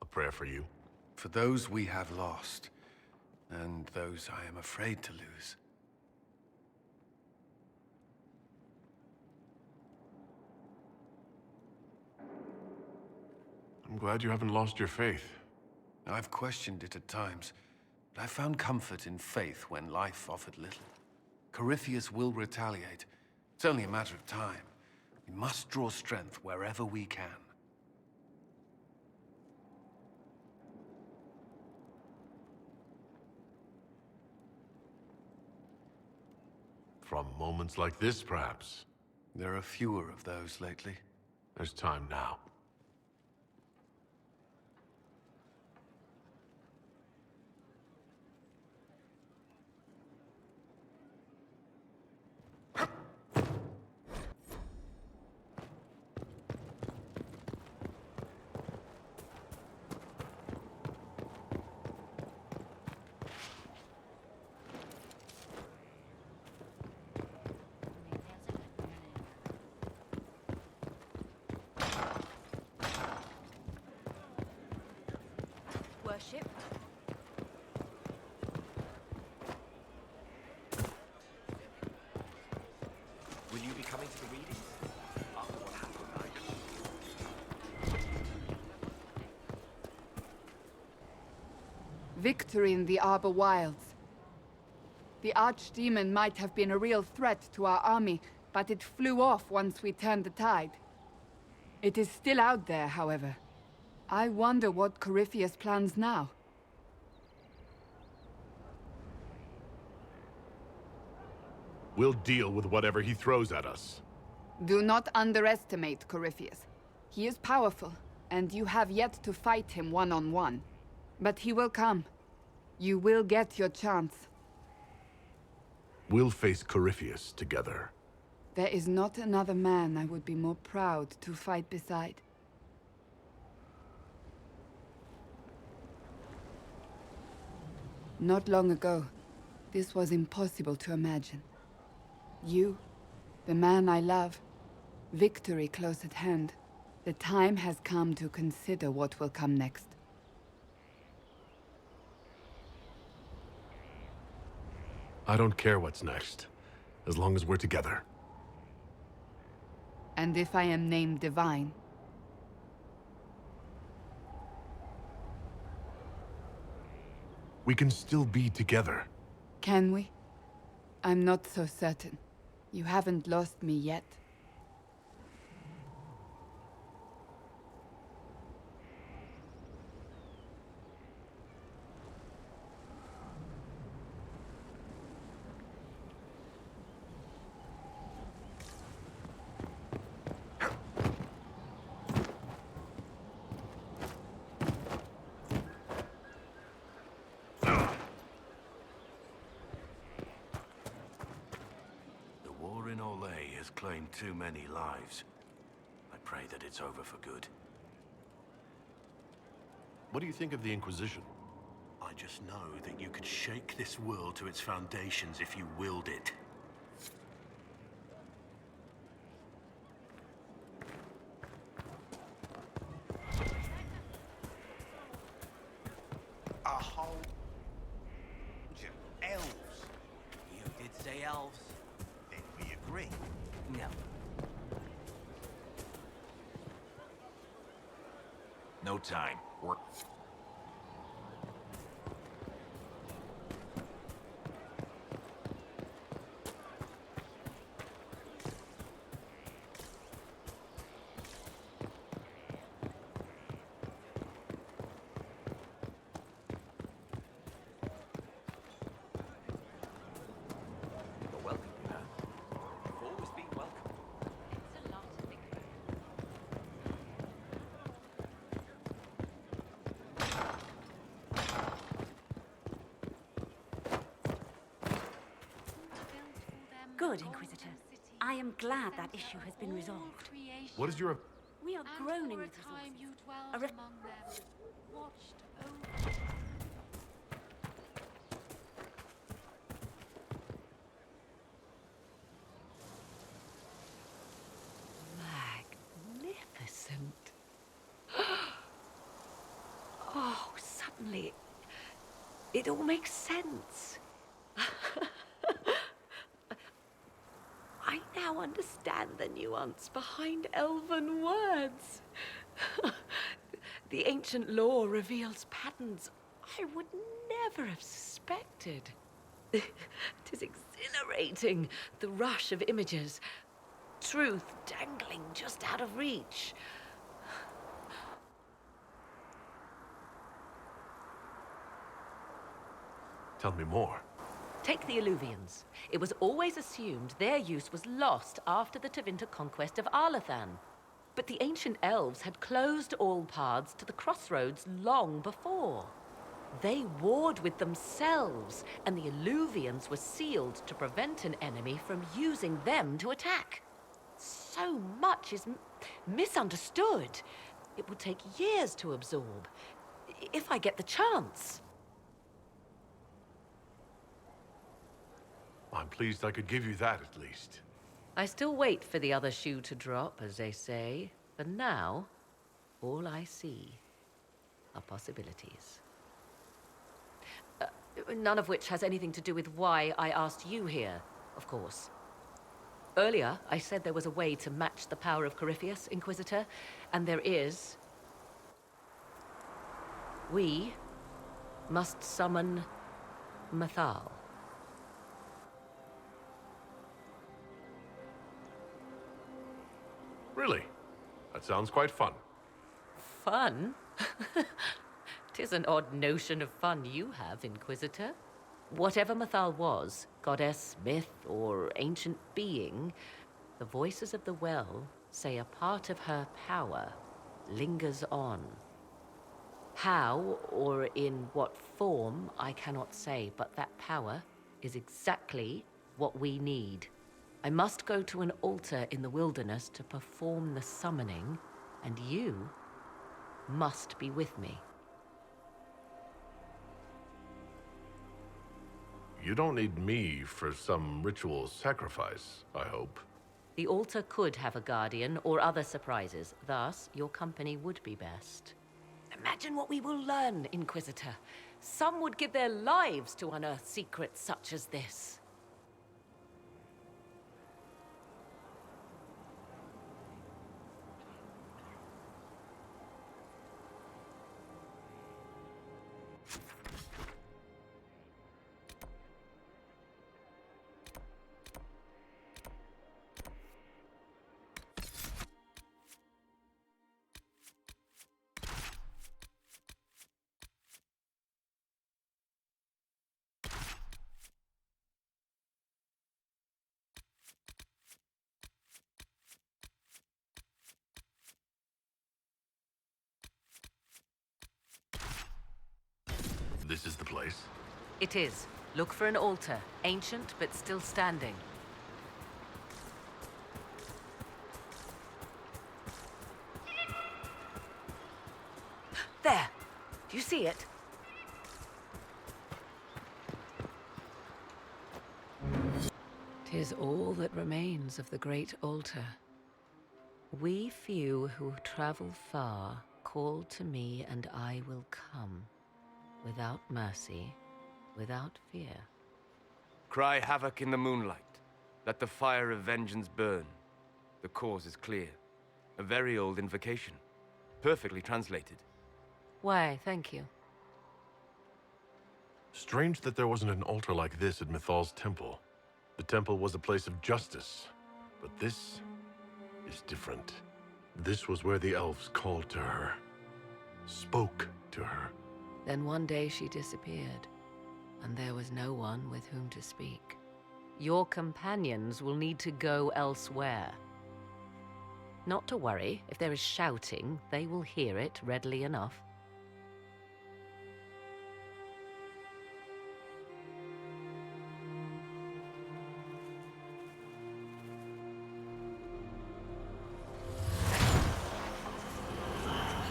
A prayer for you. For those we have lost, and those I am afraid to lose. I'm glad you haven't lost your faith. I've questioned it at times, but I found comfort in faith when life offered little. Corypheus will retaliate. It's only a matter of time. We must draw strength wherever we can. From moments like this, perhaps. There are fewer of those lately. There's time now. Worship. Will you be coming to the readings? After what happened, Victory in the Arbor Wilds. The Archdemon might have been a real threat to our army, but it flew off once we turned the tide. It is still out there, however. I wonder what Corypheus plans now. We'll deal with whatever he throws at us. Do not underestimate Corypheus. He is powerful, and you have yet to fight him one-on-one. But he will come. You will get your chance. We'll face Corypheus together. There is not another man I would be more proud to fight beside. Not long ago, this was impossible to imagine. You, the man I love, victory close at hand. The time has come to consider what will come next. I don't care what's next, as long as we're together. And if I am named Divine? We can still be together. Can we? I'm not so certain. You haven't lost me yet. Claimed too many lives. I pray that it's over for good. What do you think of the Inquisition? I just know that you could shake this world to its foundations if you willed it. say, elves? Then we agree. No. No time. Work. You're welcome, you have. You've always been welcome. It's a lot to think about. Good, Inquisitor. I am glad that issue has been resolved. What is your... We are groaning with resources. A re- Magnificent. Oh, suddenly, it all makes sense. I now understand the nuance behind elven words. The ancient lore reveals patterns I would never have suspected. It is exhilarating, the rush of images, truth dangling just out of reach. Tell me more. Take the Illuvians. It was always assumed their use was lost after the Tevinter conquest of Arlathan. But the ancient elves had closed all paths to the crossroads long before. They warred with themselves, and the Illuvians were sealed to prevent an enemy from using them to attack. So much is misunderstood. It will take years to absorb, if I get the chance. I'm pleased I could give you that at least. I still wait for the other shoe to drop, as they say. For now, all I see are possibilities. None of which has anything to do with why I asked you here, of course. Earlier, I said there was a way to match the power of Corypheus, Inquisitor, and there is. We must summon Mathal. Really? That sounds quite fun. Fun? 'Tis an odd notion of fun you have, Inquisitor. Whatever Mathal was, goddess, myth, or ancient being, the voices of the well say a part of her power lingers on. How, or in what form, I cannot say, but that power is exactly what we need. I must go to an altar in the wilderness to perform the summoning, and you must be with me. You don't need me for some ritual sacrifice, I hope. The altar could have a guardian or other surprises, thus your company would be best. Imagine what we will learn, Inquisitor. Some would give their lives to unearth secrets such as this. This is the place? It is. Look for an altar, ancient but still standing. There! Do you see it? 'Tis all that remains of the great altar. We few who travel far call to me, and I will come. Without mercy, without fear. Cry havoc in the moonlight. Let the fire of vengeance burn. The cause is clear. A very old invocation. Perfectly translated. Why, thank you. Strange that there wasn't an altar like this at Mythal's temple. The temple was a place of justice, but this is different. This was where the elves called to her, spoke to her. Then one day she disappeared, and there was no one with whom to speak. Your companions will need to go elsewhere. Not to worry, if there is shouting, they will hear it readily enough.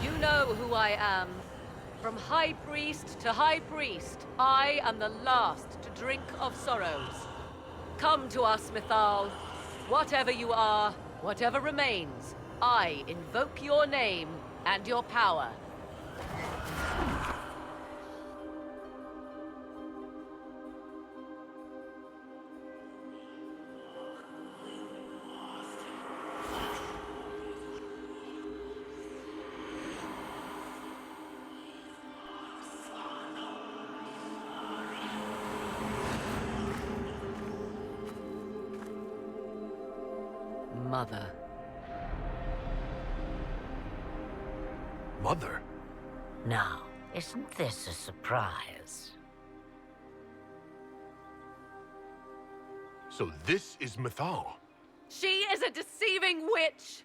You know who I am. From High Priest to High Priest, I am the last to drink of sorrows. Come to us, Mythal. Whatever you are, whatever remains, I invoke your name and your power. Mother. Mother? Now, isn't this a surprise? So this is Mythal. She is a deceiving witch!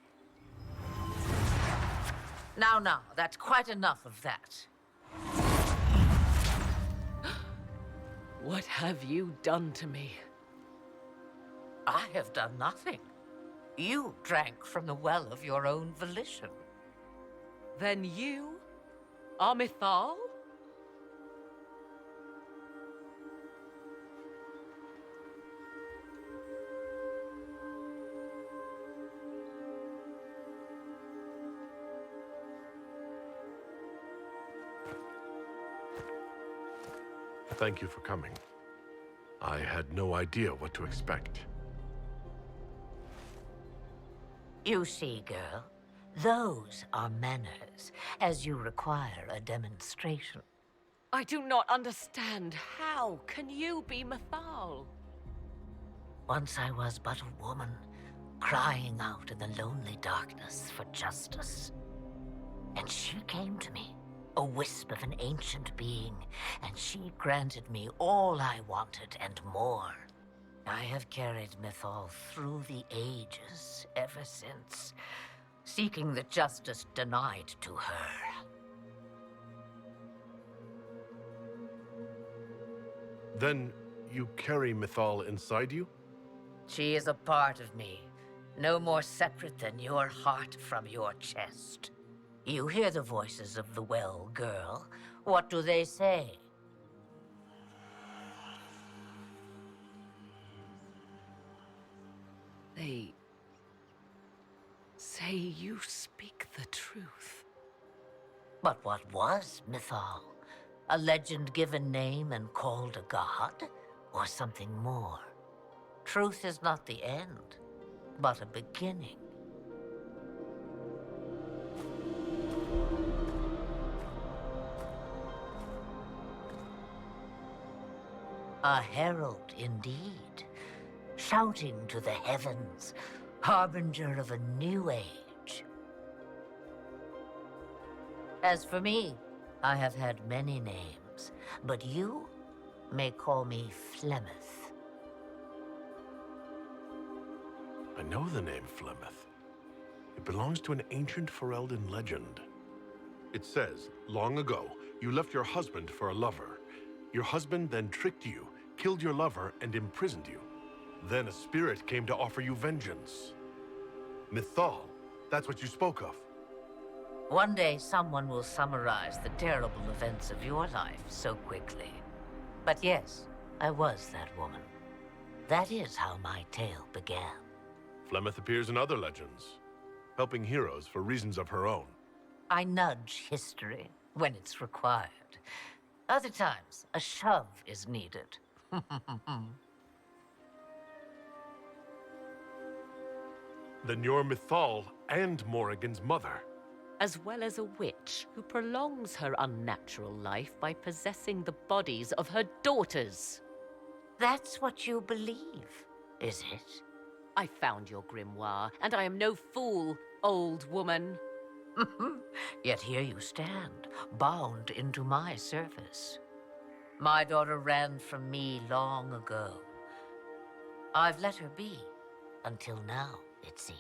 Now, that's quite enough of that. What have you done to me? I have done nothing. You drank from the well of your own volition. Then you are Mythal? Thank you for coming. I had no idea what to expect. You see, girl, those are manners, as you require a demonstration. I do not understand. How can you be Mythal? Once I was but a woman, crying out in the lonely darkness for justice. And she came to me, a wisp of an ancient being, and she granted me all I wanted and more. I have carried Mythal through the ages ever since, seeking the justice denied to her. Then you carry Mythal inside you? She is a part of me, no more separate than your heart from your chest. You hear the voices of the well, girl. What do they say? They say you speak the truth. But what was Mythal? A legend given name and called a god? Or something more? Truth is not the end, but a beginning. A herald indeed, shouting to the heavens, harbinger of a new age. As for me, I have had many names, but you may call me Flemeth. I know the name Flemeth. It belongs to an ancient Ferelden legend. It says, long ago, you left your husband for a lover. Your husband then tricked you, killed your lover, and imprisoned you. Then a spirit came to offer you vengeance. Mythal, that's what you spoke of. One day someone will summarize the terrible events of your life so quickly. But yes, I was that woman. That is how my tale began. Flemeth appears in other legends, helping heroes for reasons of her own. I nudge history when it's required. Other times, a shove is needed. Then you're Mythal and Morrigan's mother. As well as a witch who prolongs her unnatural life by possessing the bodies of her daughters. That's what you believe, is it? I found your grimoire, and I am no fool, old woman. Yet here you stand, bound into my service. My daughter ran from me long ago. I've let her be, until now, it seems.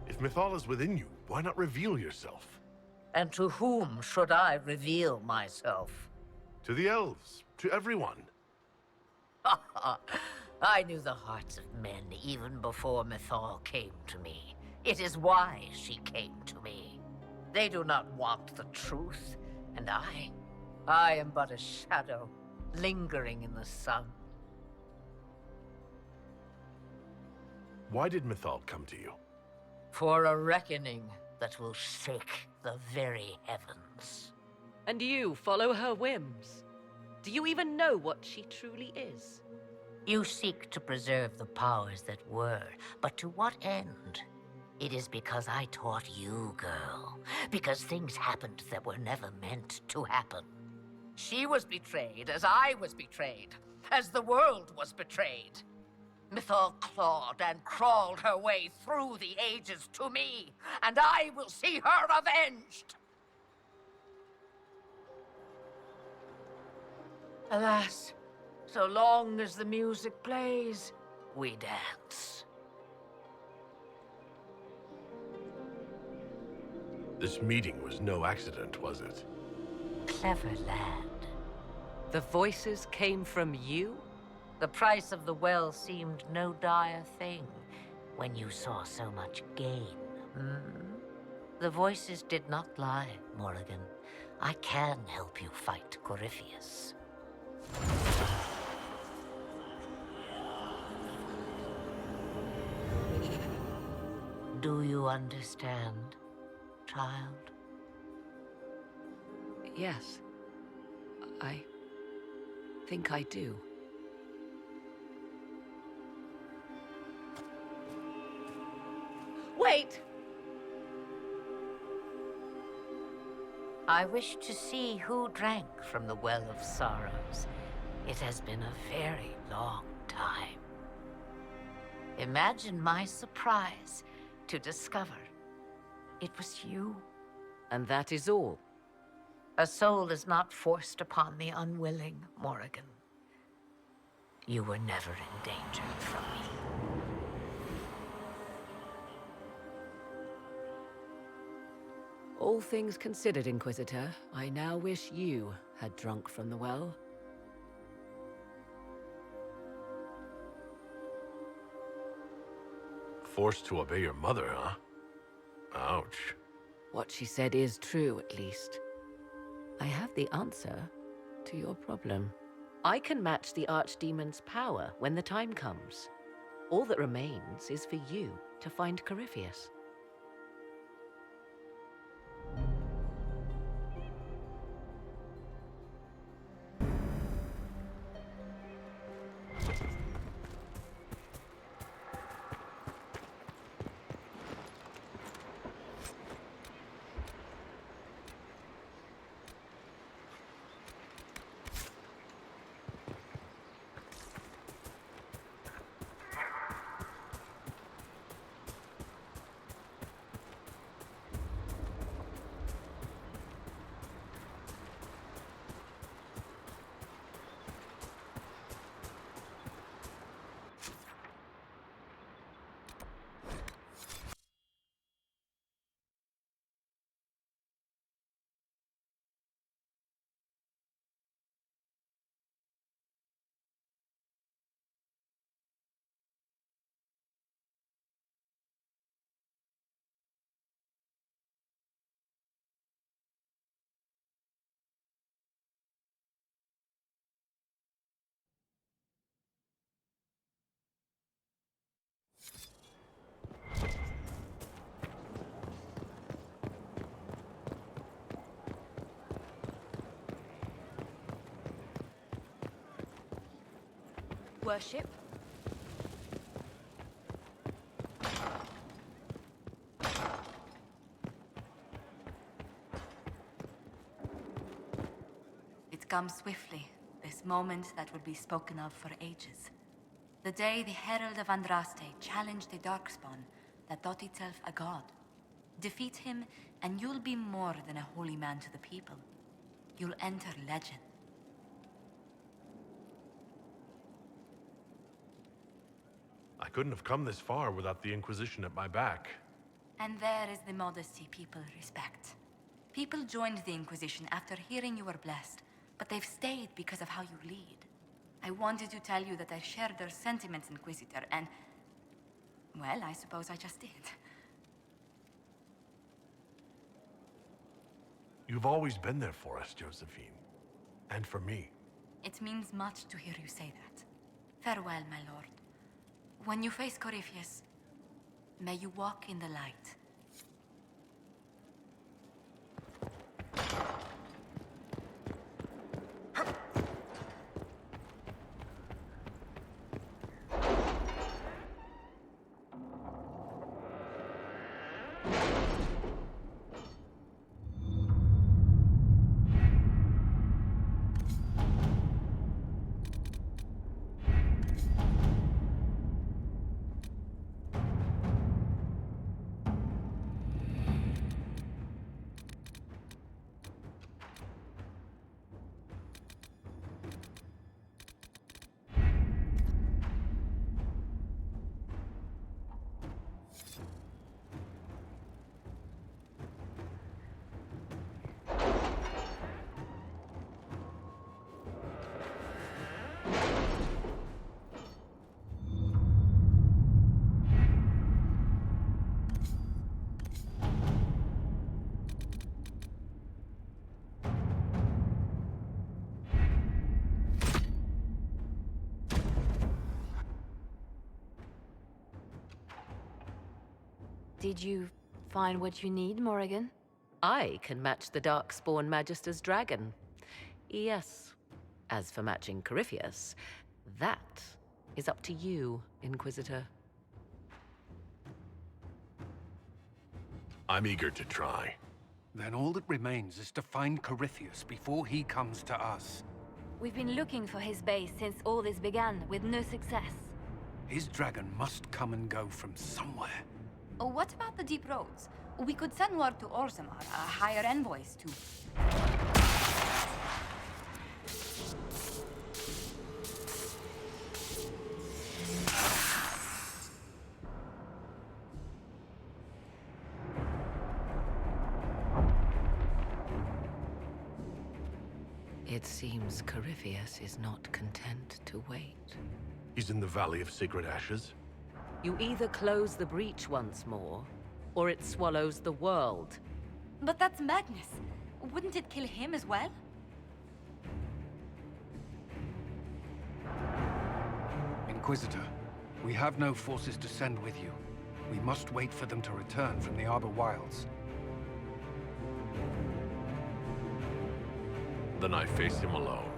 If Mythal is within you, why not reveal yourself? And to whom should I reveal myself? To the elves, to everyone. I knew the hearts of men even before Mythal came to me. It is why she came to me. They do not want the truth, and I am but a shadow, lingering in the sun. Why did Mythal come to you? For a reckoning that will shake the very heavens. And you follow her whims. Do you even know what she truly is? You seek to preserve the powers that were, but to what end? It is because I taught you, girl. Because things happened that were never meant to happen. She was betrayed as I was betrayed, as the world was betrayed. Mythal clawed and crawled her way through the ages to me, and I will see her avenged! Alas, so long as the music plays, we dance. This meeting was no accident, was it? Clever lad. The voices came from you? The price of the well seemed no dire thing when you saw so much gain. The voices did not lie, Morrigan. I can help you fight Corypheus. Do you understand, child? Yes. I think I do. Wait! I wish to see who drank from the Well of Sorrows. It has been a very long time. Imagine my surprise to discover it was you. And that is all. A soul is not forced upon the unwilling, Morrigan. You were never in danger from me. All things considered, Inquisitor, I now wish you had drunk from the well. Forced to obey your mother, huh? Ouch. What she said is true, at least. I have the answer to your problem. I can match the Archdemon's power when the time comes. All that remains is for you to find Corypheus. Worship? It comes swiftly, this moment that will be spoken of for ages. The day the Herald of Andraste challenged the Darkspawn that thought itself a god. Defeat him, and you'll be more than a holy man to the people. You'll enter legend. I couldn't have come this far without the Inquisition at my back. And there is the modesty people respect. People joined the Inquisition after hearing you were blessed, but they've stayed because of how you lead. I wanted to tell you that I shared their sentiments, Inquisitor, and... well, I suppose I just did. You've always been there for us, Josephine. And for me. It means much to hear you say that. Farewell, my lord. When you face Corypheus, may you walk in the light. Did you find what you need, Morrigan? I can match the Darkspawn Magister's dragon. Yes. As for matching Corypheus, that is up to you, Inquisitor. I'm eager to try. Then all that remains is to find Corypheus before he comes to us. We've been looking for his base since all this began, with no success. His dragon must come and go from somewhere. Oh, what about the deep roads? We could send word to Orzammar, hire envoys to... It seems Corypheus is not content to wait. He's in the Valley of Sacred Ashes? You either close the breach once more, or it swallows the world. But that's madness. Wouldn't it kill him as well? Inquisitor, we have no forces to send with you. We must wait for them to return from the Arbor Wilds. Then I face him alone.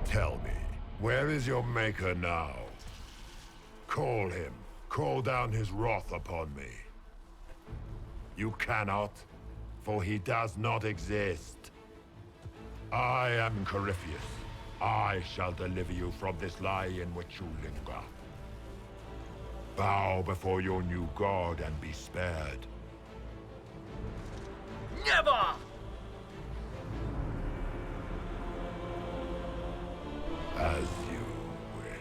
Tell me, where is your maker now? Call him. Call down his wrath upon me. You cannot, for he does not exist. I am Corypheus. I shall deliver you from this lie in which you linger. Bow before your new god and be spared. Never! As you wish.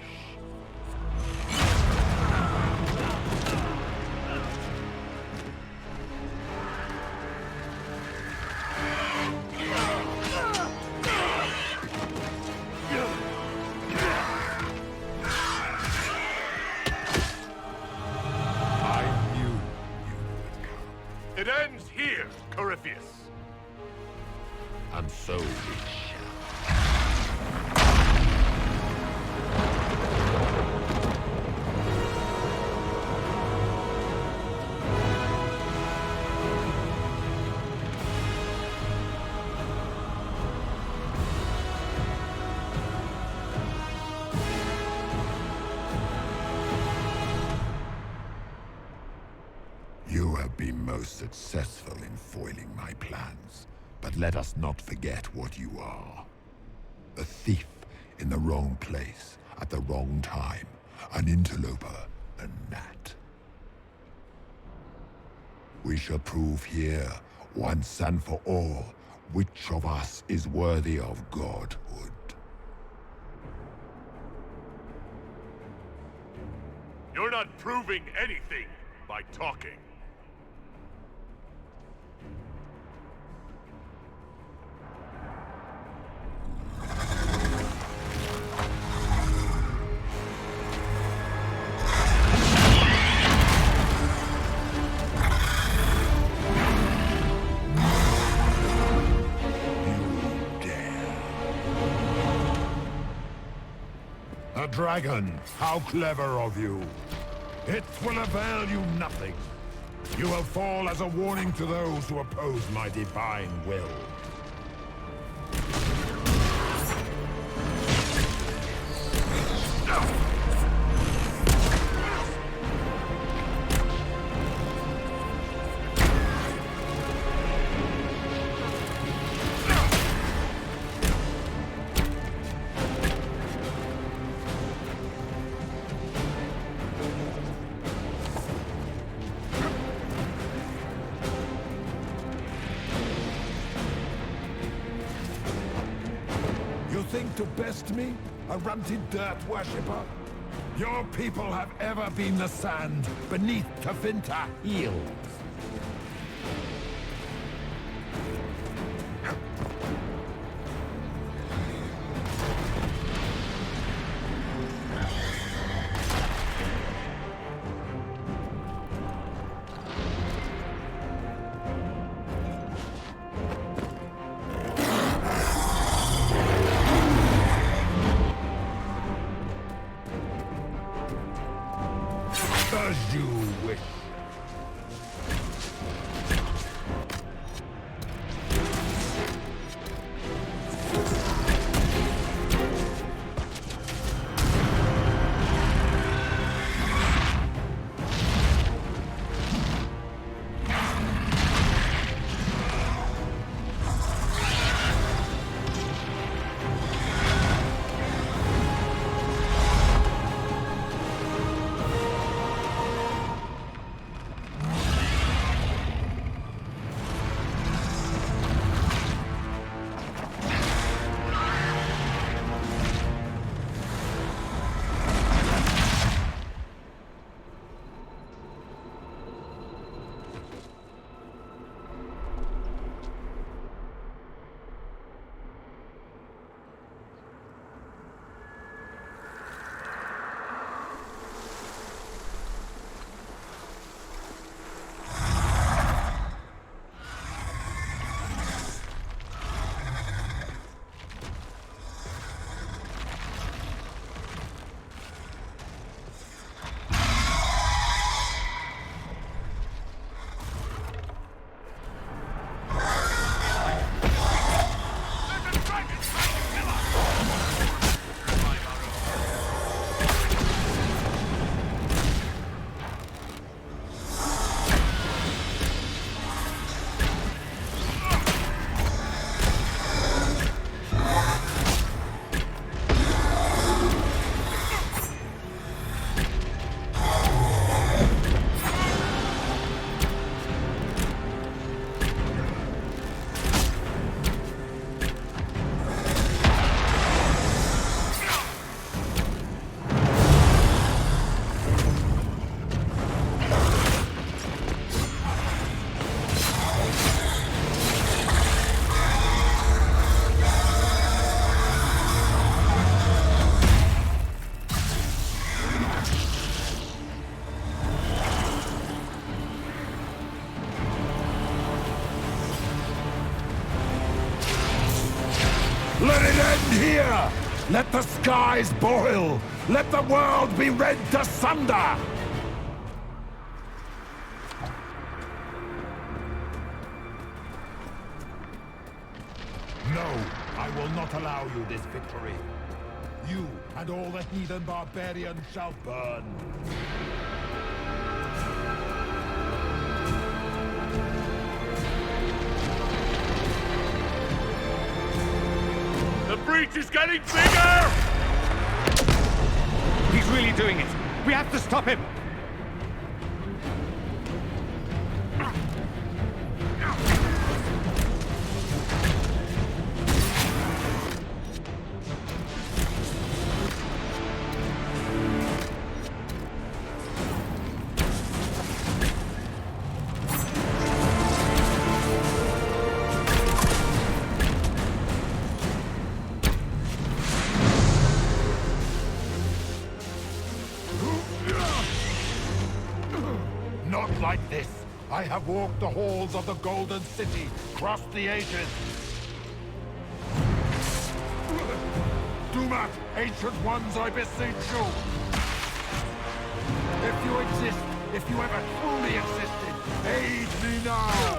It ends here, Corypheus. And so we shall. You have been most successful in foiling my plans, but let us not forget what you are. A thief in the wrong place, at the wrong time, an interloper, a gnat. We shall prove here, once and for all, which of us is worthy of godhood. You're not proving anything by talking. A dragon! How clever of you! It will avail you nothing. You will fall as a warning to those who oppose my divine will. Think to best me? A runted dirt worshipper? Your people have ever been the sand beneath Tevinter heels. As you wish. here! Let the skies boil! Let the world be rent asunder! No, I will not allow you this victory. You and all the heathen barbarians shall burn. The breach is getting bigger! He's really doing it. We have to stop him. Not like this. I have walked the halls of the Golden City, crossed the ages. Do not, ancient ones, I beseech you. If you exist, if you ever truly existed, aid me now!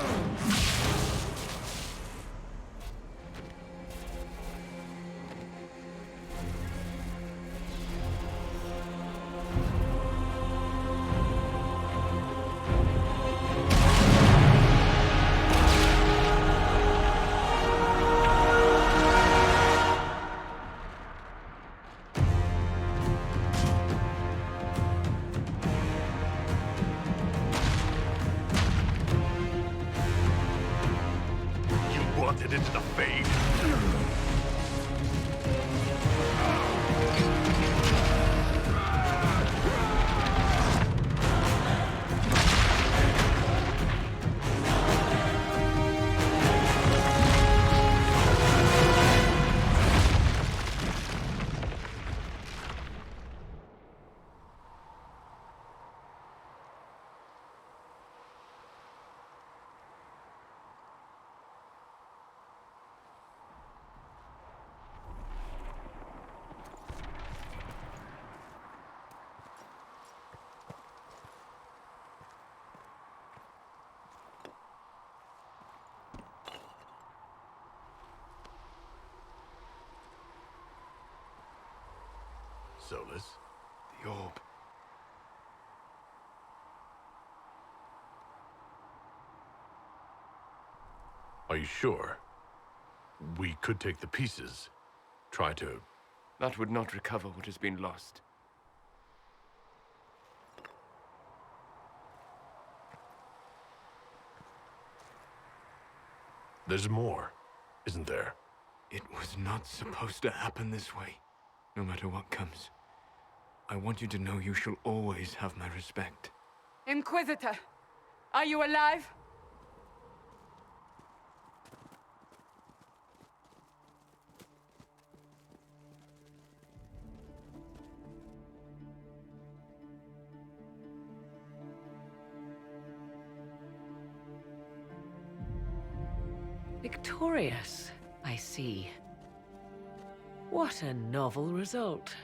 Wanted into the fade. Solus? The orb. Are you sure? We could take the pieces. Try to... That would not recover what has been lost. There's more, isn't there? It was not supposed to happen this way. No matter what comes, I want you to know you shall always have my respect. Inquisitor, are you alive? Victorious, I see. What a novel result.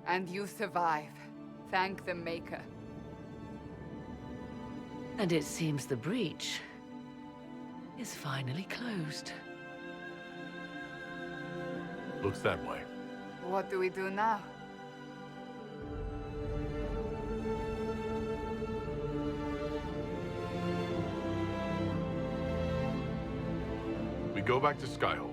And you survive. Thank the Maker. And it seems the breach is finally closed. Looks that way. What do we do now? We go back to Skyhold.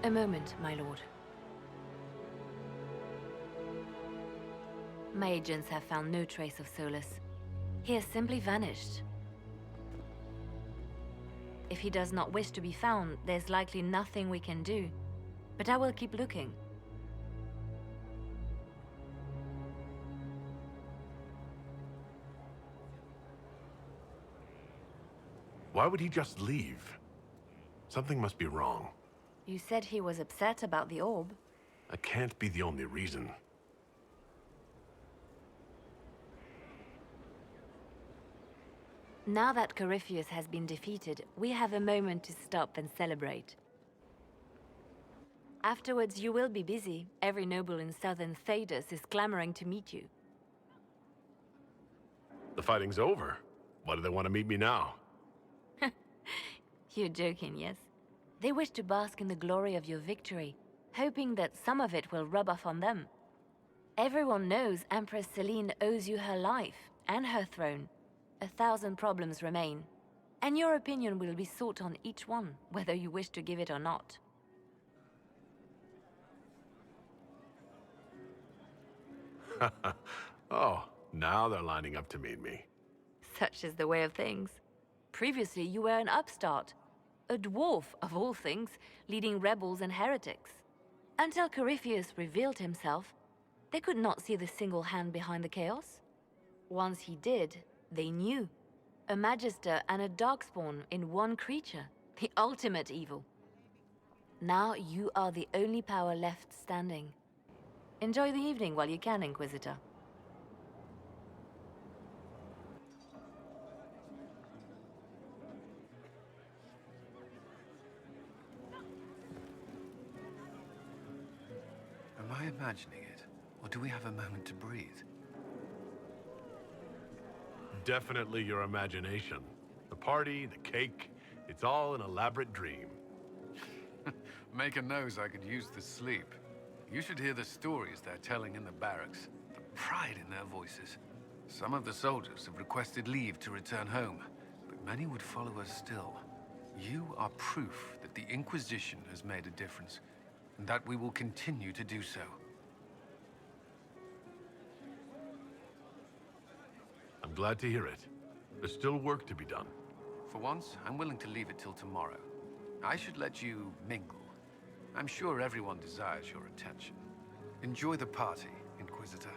A moment, my lord. My agents have found no trace of Solus. He has simply vanished. If he does not wish to be found, there's likely nothing we can do. But I will keep looking. Why would he just leave? Something must be wrong. You said he was upset about the orb. That can't be the only reason. Now that Corypheus has been defeated, we have a moment to stop and celebrate. Afterwards, you will be busy. Every noble in southern Thedas is clamoring to meet you. The fighting's over. Why do they want to meet me now? You're joking, yes? They wish to bask in the glory of your victory, hoping that some of it will rub off on them. Everyone knows Empress Celine owes you her life and her throne. 1,000 problems remain, and your opinion will be sought on each one, whether you wish to give it or not. Oh, now they're lining up to meet me. Such is the way of things. Previously, you were an upstart, a dwarf of all things, leading rebels and heretics. Until Corypheus revealed himself, they could not see the single hand behind the chaos. Once he did, they knew. A Magister and a Darkspawn in one creature, the ultimate evil. Now you are the only power left standing. Enjoy the evening while you can, Inquisitor. Am I imagining it? Or do we have a moment to breathe? Definitely your imagination. The party, the cake, it's all an elaborate dream. Make a nose I could use to sleep. You should hear the stories they're telling in the barracks. The pride in their voices. Some of the soldiers have requested leave to return home, but many would follow us still. You are proof that the Inquisition has made a difference, and that we will continue to do so. I'm glad to hear it. There's still work to be done. For once, I'm willing to leave it till tomorrow. I should let you mingle. I'm sure everyone desires your attention. Enjoy the party, Inquisitor.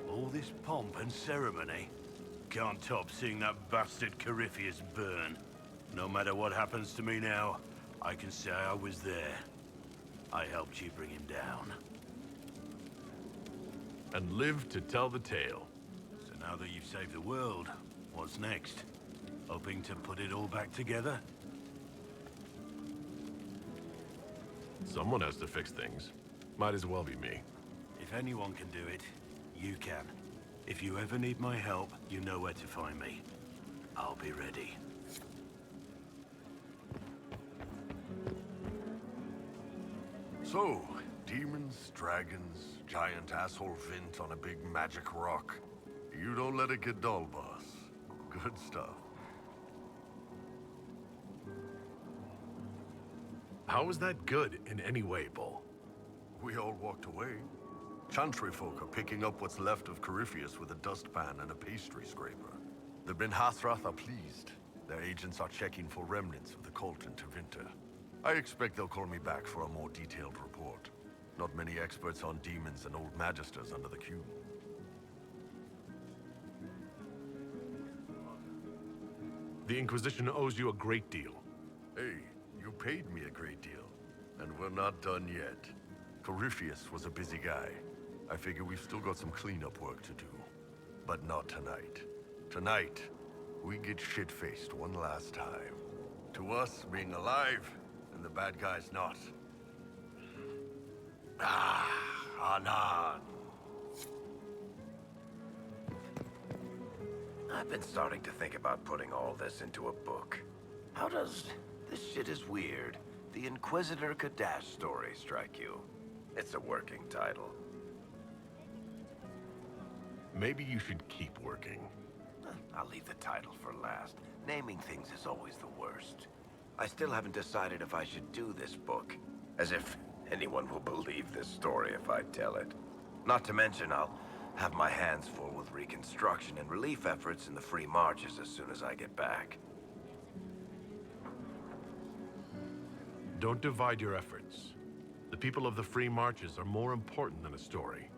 All this pomp and ceremony. Can't top seeing that bastard Corypheus burn. No matter what happens to me now, I can say I was there. I helped you bring him down. And live to tell the tale. So now that you've saved the world, what's next? Hoping to put it all back together? Someone has to fix things. Might as well be me. If anyone can do it, you can. If you ever need my help, you know where to find me. I'll be ready. So, demons, dragons, giant asshole Vint on a big magic rock. You don't let it get dull, boss. Good stuff. How is that good in any way, Bull? We all walked away. Chantry folk are picking up what's left of Corypheus with a dustpan and a pastry scraper. The Ben Hathrath are pleased. Their agents are checking for remnants of the cult in Tevinter. I expect they'll call me back for a more detailed report. Not many experts on demons and old magisters under the cube. The Inquisition owes you a great deal. Hey, you paid me a great deal. And we're not done yet. Corypheus was a busy guy. I figure we've still got some cleanup work to do. But not tonight. Tonight, we get shit-faced one last time. To us, being alive, and the bad guys not. Anan. I've been starting to think about putting all this into a book. How does this shit is weird? The Inquisitor Kadash story strike you? It's a working title. Maybe you should keep working. I'll leave the title for last. Naming things is always the worst. I still haven't decided if I should do this book. As if anyone will believe this story if I tell it. Not to mention, I'll have my hands full with reconstruction and relief efforts in the Free Marches as soon as I get back. Don't divide your efforts. The people of the Free Marches are more important than a story.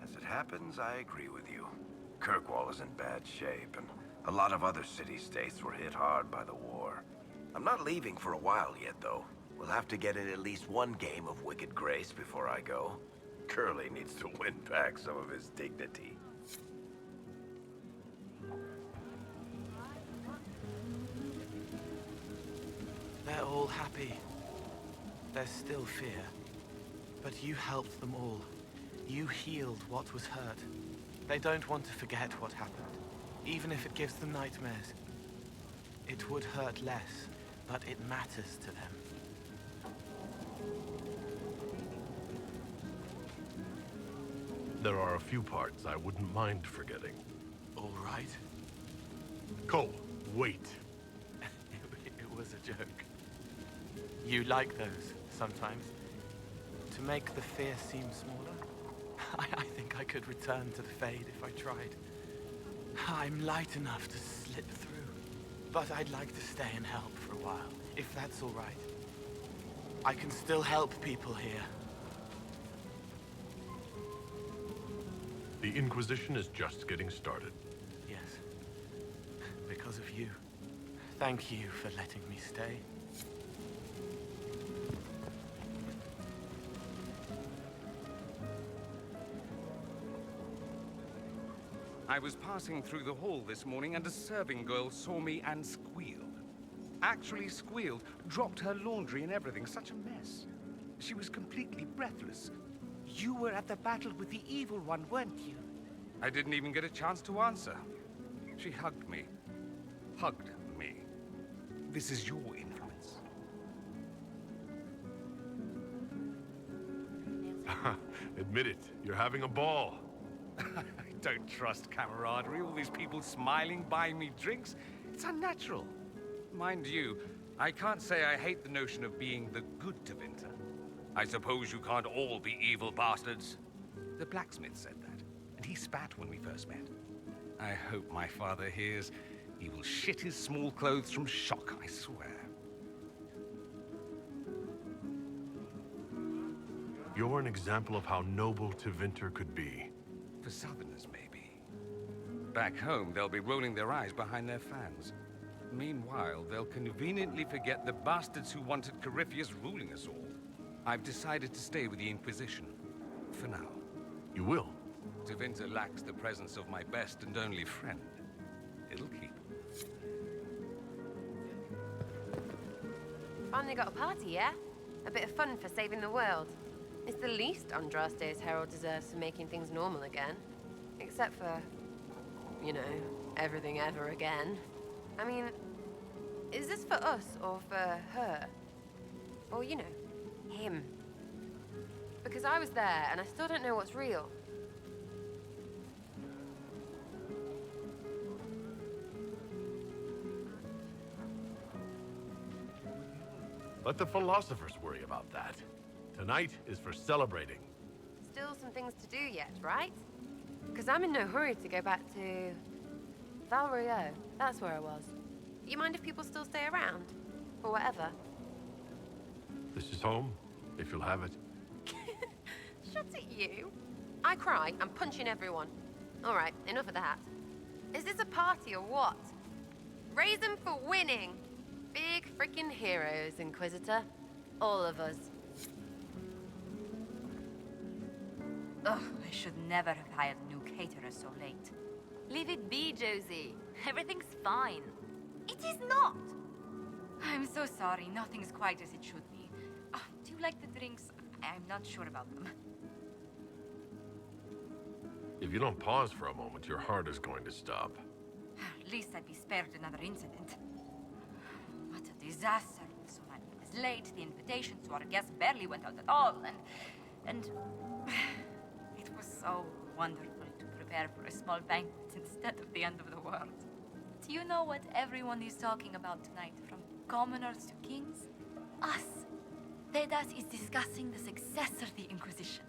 As it happens, I agree with you. Kirkwall is in bad shape, and a lot of other city-states were hit hard by the war. I'm not leaving for a while yet, though. We'll have to get in at least one game of Wicked Grace before I go. Curly needs to win back some of his dignity. They're all happy. There's still fear. But you helped them all. You healed what was hurt. They don't want to forget what happened, even if it gives them nightmares. It would hurt less, but it matters to them. There are a few parts I wouldn't mind forgetting. All right. Cole, wait. It was a joke. You like those, sometimes. To make the fear seem smaller? I think I could return to the Fade if I tried. I'm light enough to slip through. But I'd like to stay and help for a while, if that's all right. I can still help people here. The Inquisition is just getting started. Yes. Because of you. Thank you for letting me stay. I was passing through the hall this morning and a serving girl saw me and squealed. Actually squealed, dropped her laundry and everything. Such a mess. She was completely breathless. You were at the battle with the evil one, weren't you? I didn't even get a chance to answer. She hugged me. Hugged me. This is your influence. Admit it, you're having a ball. I don't trust camaraderie, all these people smiling, buying me drinks. It's unnatural. Mind you, I can't say I hate the notion of being the good Tevinter. I suppose you can't all be evil bastards. The blacksmith said that, and he spat when we first met. I hope my father hears. He will shit his small clothes from shock, I swear. You're an example of how noble Tevinter could be. For Southerners, maybe. Back home, they'll be rolling their eyes behind their fans. Meanwhile, they'll conveniently forget the bastards who wanted Corypheus ruling us all. I've decided to stay with the Inquisition. For now. You will? Tevinter lacks the presence of my best and only friend. It'll keep. Finally got a party, yeah? A bit of fun for saving the world. It's the least Andraste's herald deserves for making things normal again. Except for, you know, everything ever again. I mean, is this for us or for her? Or, you know, him? Because I was there and I still don't know what's real. Let the philosophers worry about that. Tonight is for celebrating. Still some things to do yet, right? Because I'm in no hurry to go back to Val Royeaux. That's where I was. You mind if people still stay around? Or whatever? This is home, if you'll have it. Shut it, you. I cry, I'm punching everyone. All right, enough of that. Is this a party or what? Raise them for winning. Big freaking heroes, Inquisitor. All of us. Ugh, I should never have hired new caterers so late. Leave it be, Josie. Everything's fine. It is not! I'm so sorry, nothing's quite as it should be. Do you like the drinks? I'm not sure about them. If you don't pause for a moment, your heart is going to stop. At least I'd be spared another incident. What a disaster. So I was late, the invitation to our guests barely went out at all, and it was so wonderful to prepare for a small banquet instead of the end of the world. you know what everyone is talking about tonight, from commoners to kings? Us. Thedas is discussing the success of the Inquisition.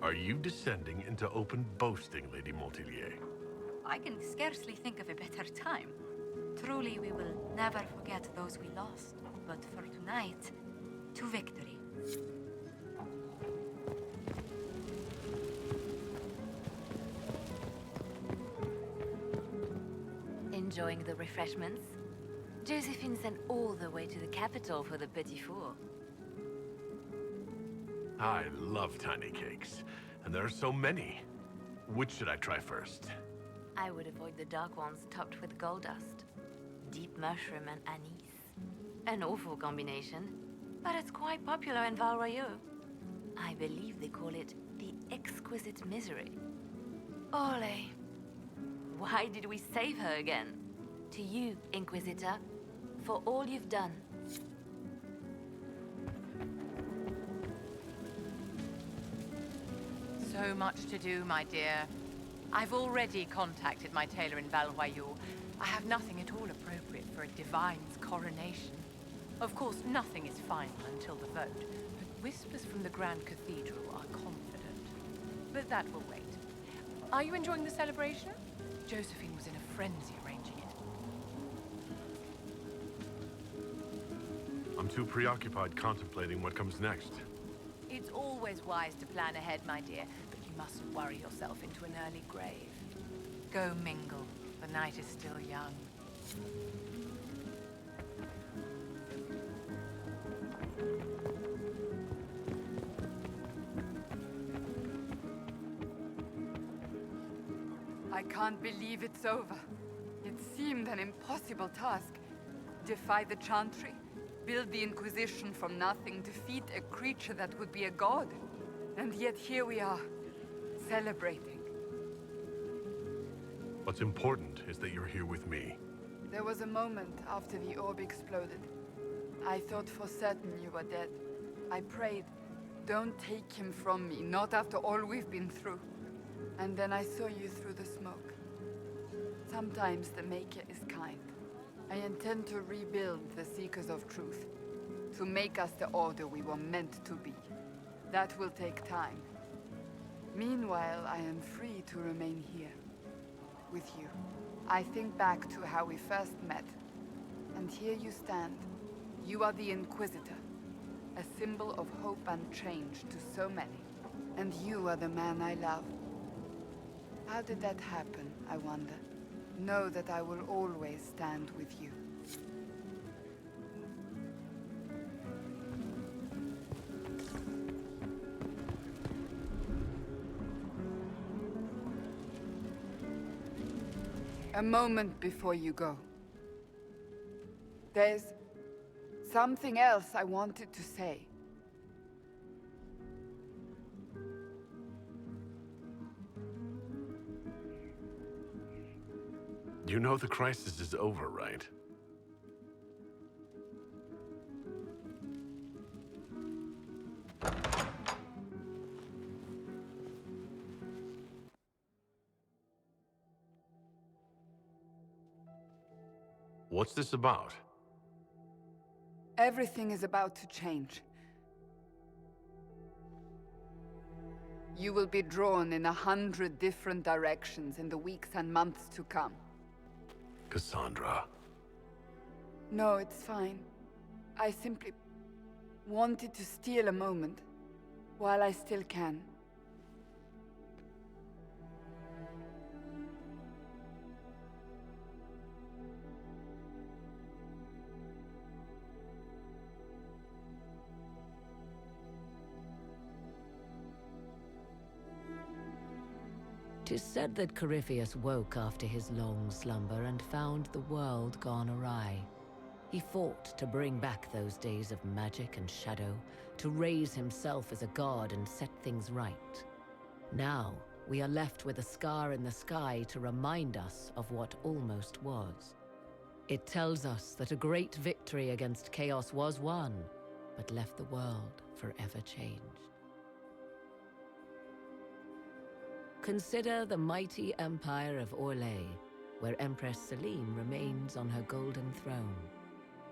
Are you descending into open boasting, Lady Montilier? I can scarcely think of a better time. Truly, we will never forget those we lost. But for tonight, to victory. Enjoying the refreshments? Josephine sent all the way to the capital for the petit four. I love tiny cakes, and there are so many. Which should I try first? I would avoid the dark ones topped with gold dust. Deep mushroom and anise. An awful combination, but it's quite popular in Val Royeaux. I believe they call it the exquisite misery. Ole. Why did we save her again? To you, Inquisitor, for all you've done. So much to do, my dear. I've already contacted my tailor in Val Royeaux. I have nothing at all appropriate for a divine's coronation. Of course, nothing is final until the vote, but whispers from the Grand Cathedral are confident. But that will wait. Are you enjoying the celebration? Josephine was in a frenzy arranging it. I'm too preoccupied contemplating what comes next. It's always wise to plan ahead, my dear, but you mustn't worry yourself into an early grave. Go mingle. The night is still young. I can't believe it's over. It seemed an impossible task. Defy the Chantry, build the Inquisition from nothing, defeat a creature that would be a god. And yet here we are, celebrating. What's important is that you're here with me. There was a moment after the orb exploded. I thought for certain you were dead. I prayed, don't take him from me, not after all we've been through. And then I saw you through the smoke. Sometimes the Maker is kind. I intend to rebuild the Seekers of Truth, to make us the order we were meant to be. That will take time. Meanwhile, I am free to remain here, with you. I think back to how we first met, and here you stand. You are the Inquisitor, a symbol of hope and change to so many. And you are the man I love. How did that happen, I wonder? Know that I will always stand with you. A moment before you go. There's something else I wanted to say. You know the crisis is over, right? What's this about? Everything is about to change. You will be drawn in 100 different directions in the weeks and months to come. Cassandra. No, it's fine. I simply wanted to steal a moment, while I still can. Tis said that Corypheus woke after his long slumber and found the world gone awry. He fought to bring back those days of magic and shadow, to raise himself as a god and set things right. Now, we are left with a scar in the sky to remind us of what almost was. It tells us that a great victory against chaos was won, but left the world forever changed. Consider the mighty empire of Orlais, where Empress Celine remains on her golden throne.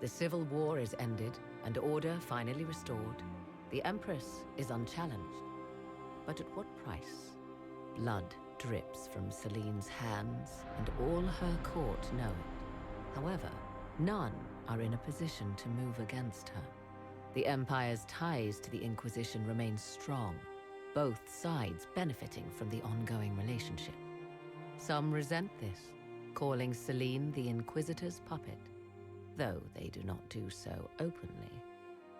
The civil war is ended and order finally restored. The Empress is unchallenged. But at what price? Blood drips from Celine's hands, and all her court know it. However, none are in a position to move against her. The Empire's ties to the Inquisition remain strong, both sides benefiting from the ongoing relationship. Some resent this, calling Celine the Inquisitor's puppet, though they do not do so openly.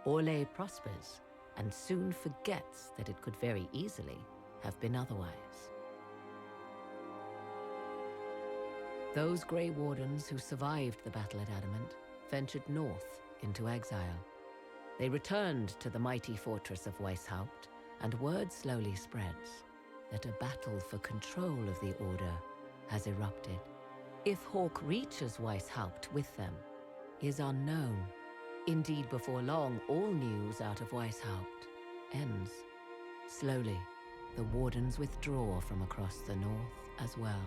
Orlais prospers, and soon forgets that it could very easily have been otherwise. Those Grey Wardens who survived the battle at Adamant ventured north into exile. They returned to the mighty fortress of Weishaupt, and word slowly spreads that a battle for control of the Order has erupted. If Hawke reaches Weishaupt with them is unknown. Indeed, before long, all news out of Weishaupt ends. Slowly, the Wardens withdraw from across the north as well.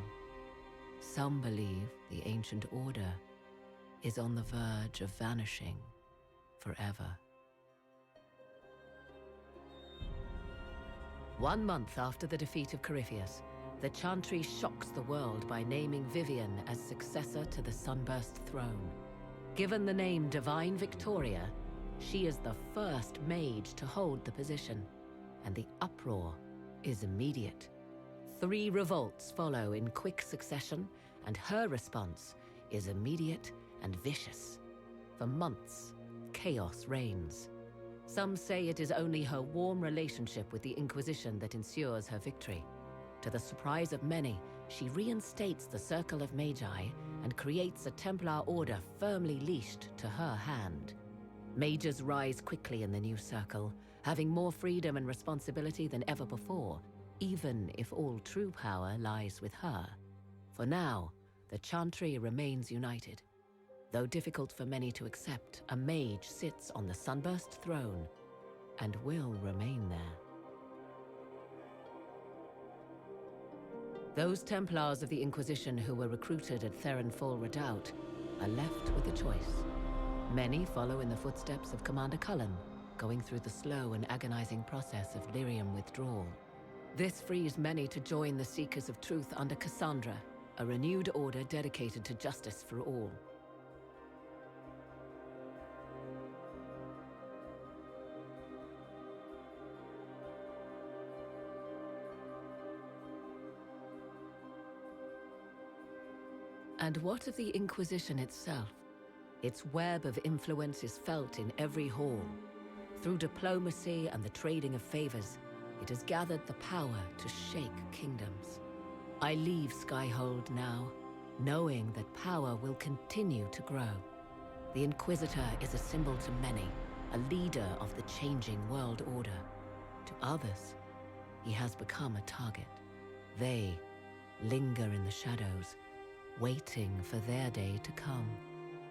Some believe the Ancient Order is on the verge of vanishing forever. 1 month after the defeat of Corypheus, the Chantry shocks the world by naming Vivian as successor to the Sunburst throne. Given the name Divine Victoria, she is the first mage to hold the position, and the uproar is immediate. 3 revolts follow in quick succession, and her response is immediate and vicious. For months, chaos reigns. Some say it is only her warm relationship with the Inquisition that ensures her victory. To the surprise of many, she reinstates the Circle of Magi and creates a Templar order firmly leashed to her hand. Mages rise quickly in the new circle, having more freedom and responsibility than ever before, even if all true power lies with her. For now, the Chantry remains united. Though difficult for many to accept, a mage sits on the Sunburst throne and will remain there. Those Templars of the Inquisition who were recruited at Therenfall Redoubt are left with a choice. Many follow in the footsteps of Commander Cullen, going through the slow and agonizing process of lyrium withdrawal. This frees many to join the Seekers of Truth under Cassandra, a renewed order dedicated to justice for all. And what of the Inquisition itself? Its web of influence is felt in every hall. Through diplomacy and the trading of favors, it has gathered the power to shake kingdoms. I leave Skyhold now, knowing that power will continue to grow. The Inquisitor is a symbol to many, a leader of the changing world order. To others, he has become a target. They linger in the shadows, waiting for their day to come.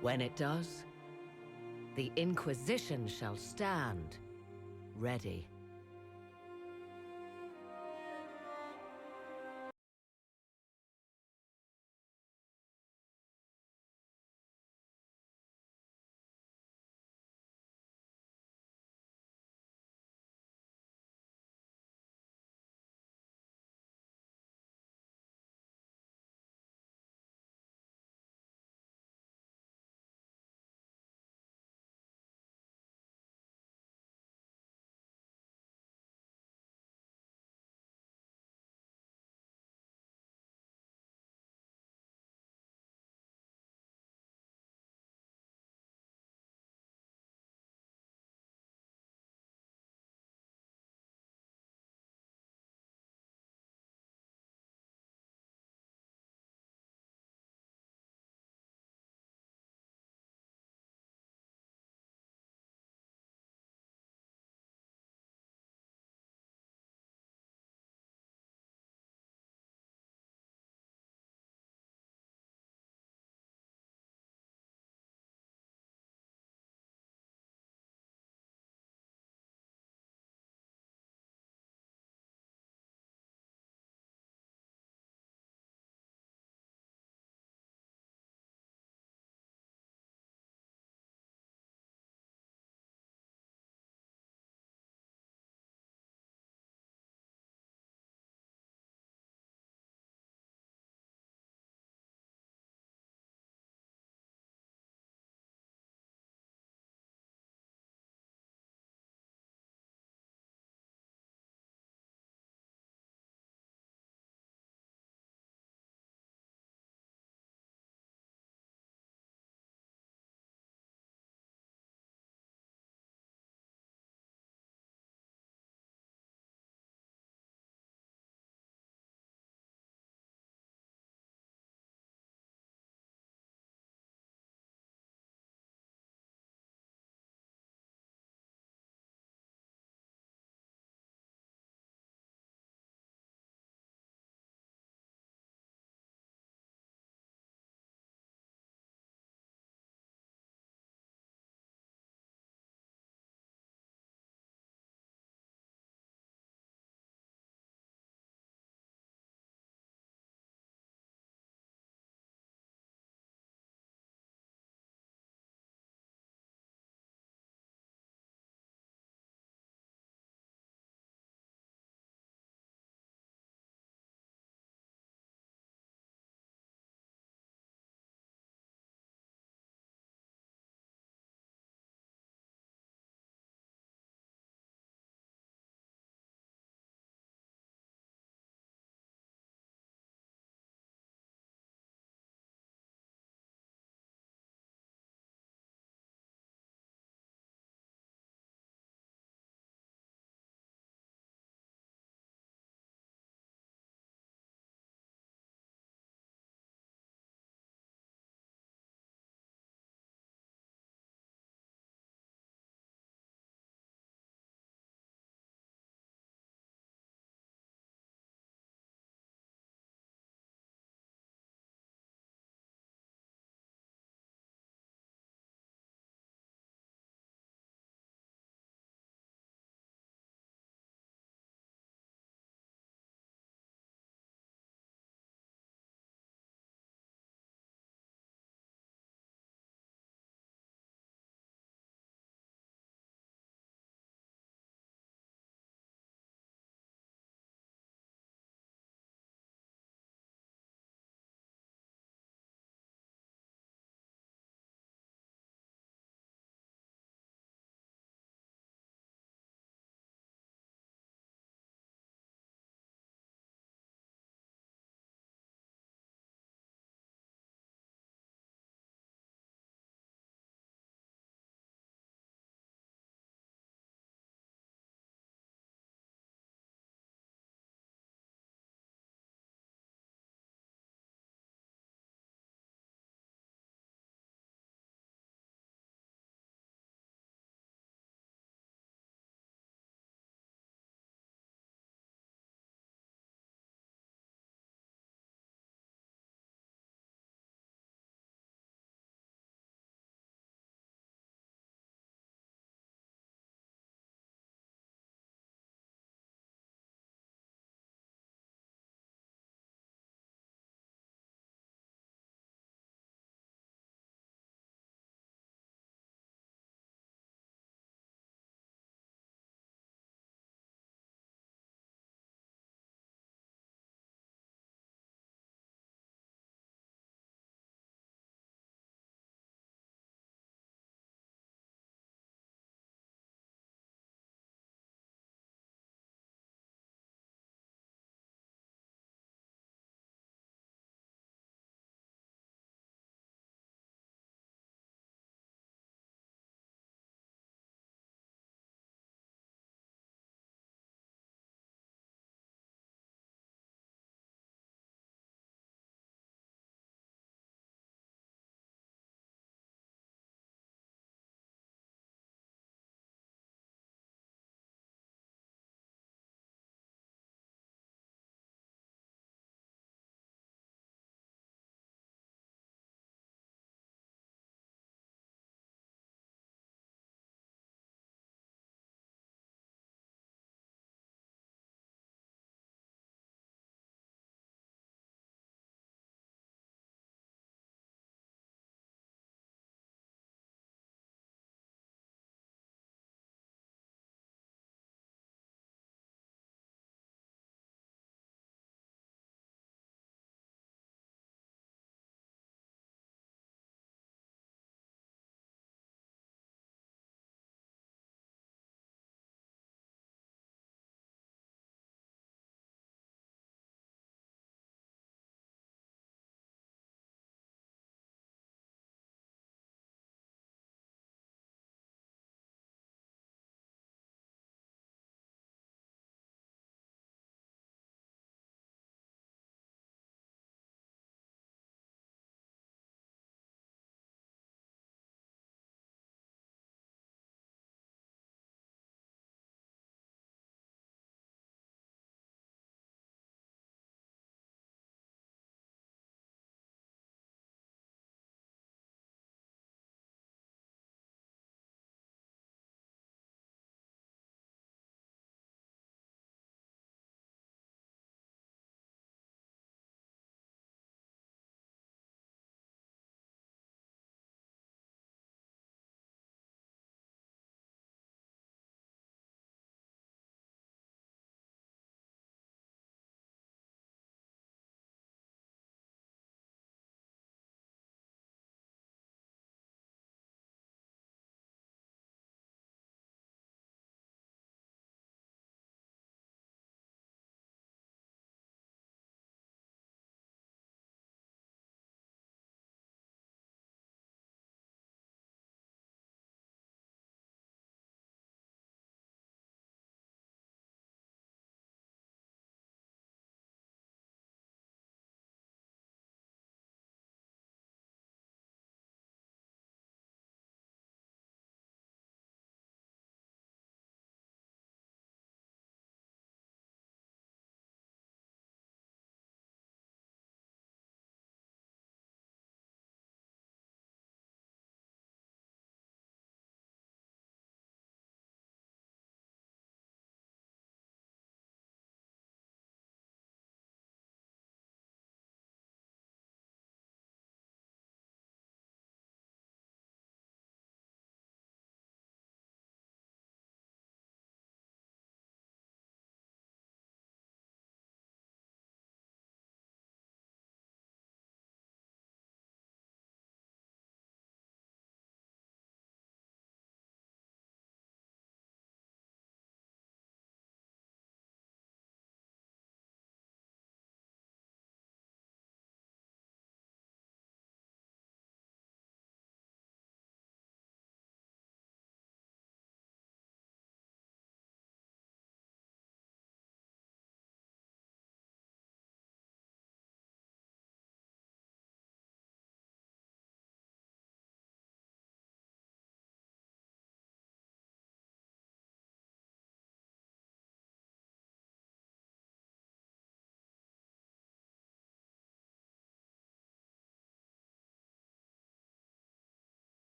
When it does, the Inquisition shall stand ready.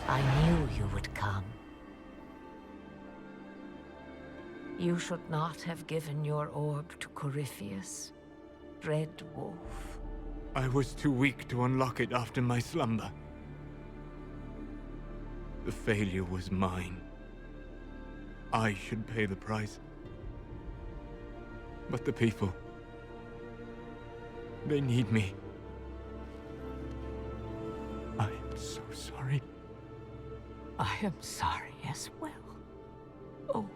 I knew you would come. You should not have given your orb to Corypheus, Red Wolf. I was too weak to unlock it after my slumber. The failure was mine. I should pay the price. But the people... they need me. I am so sorry. I am sorry as well. Oh,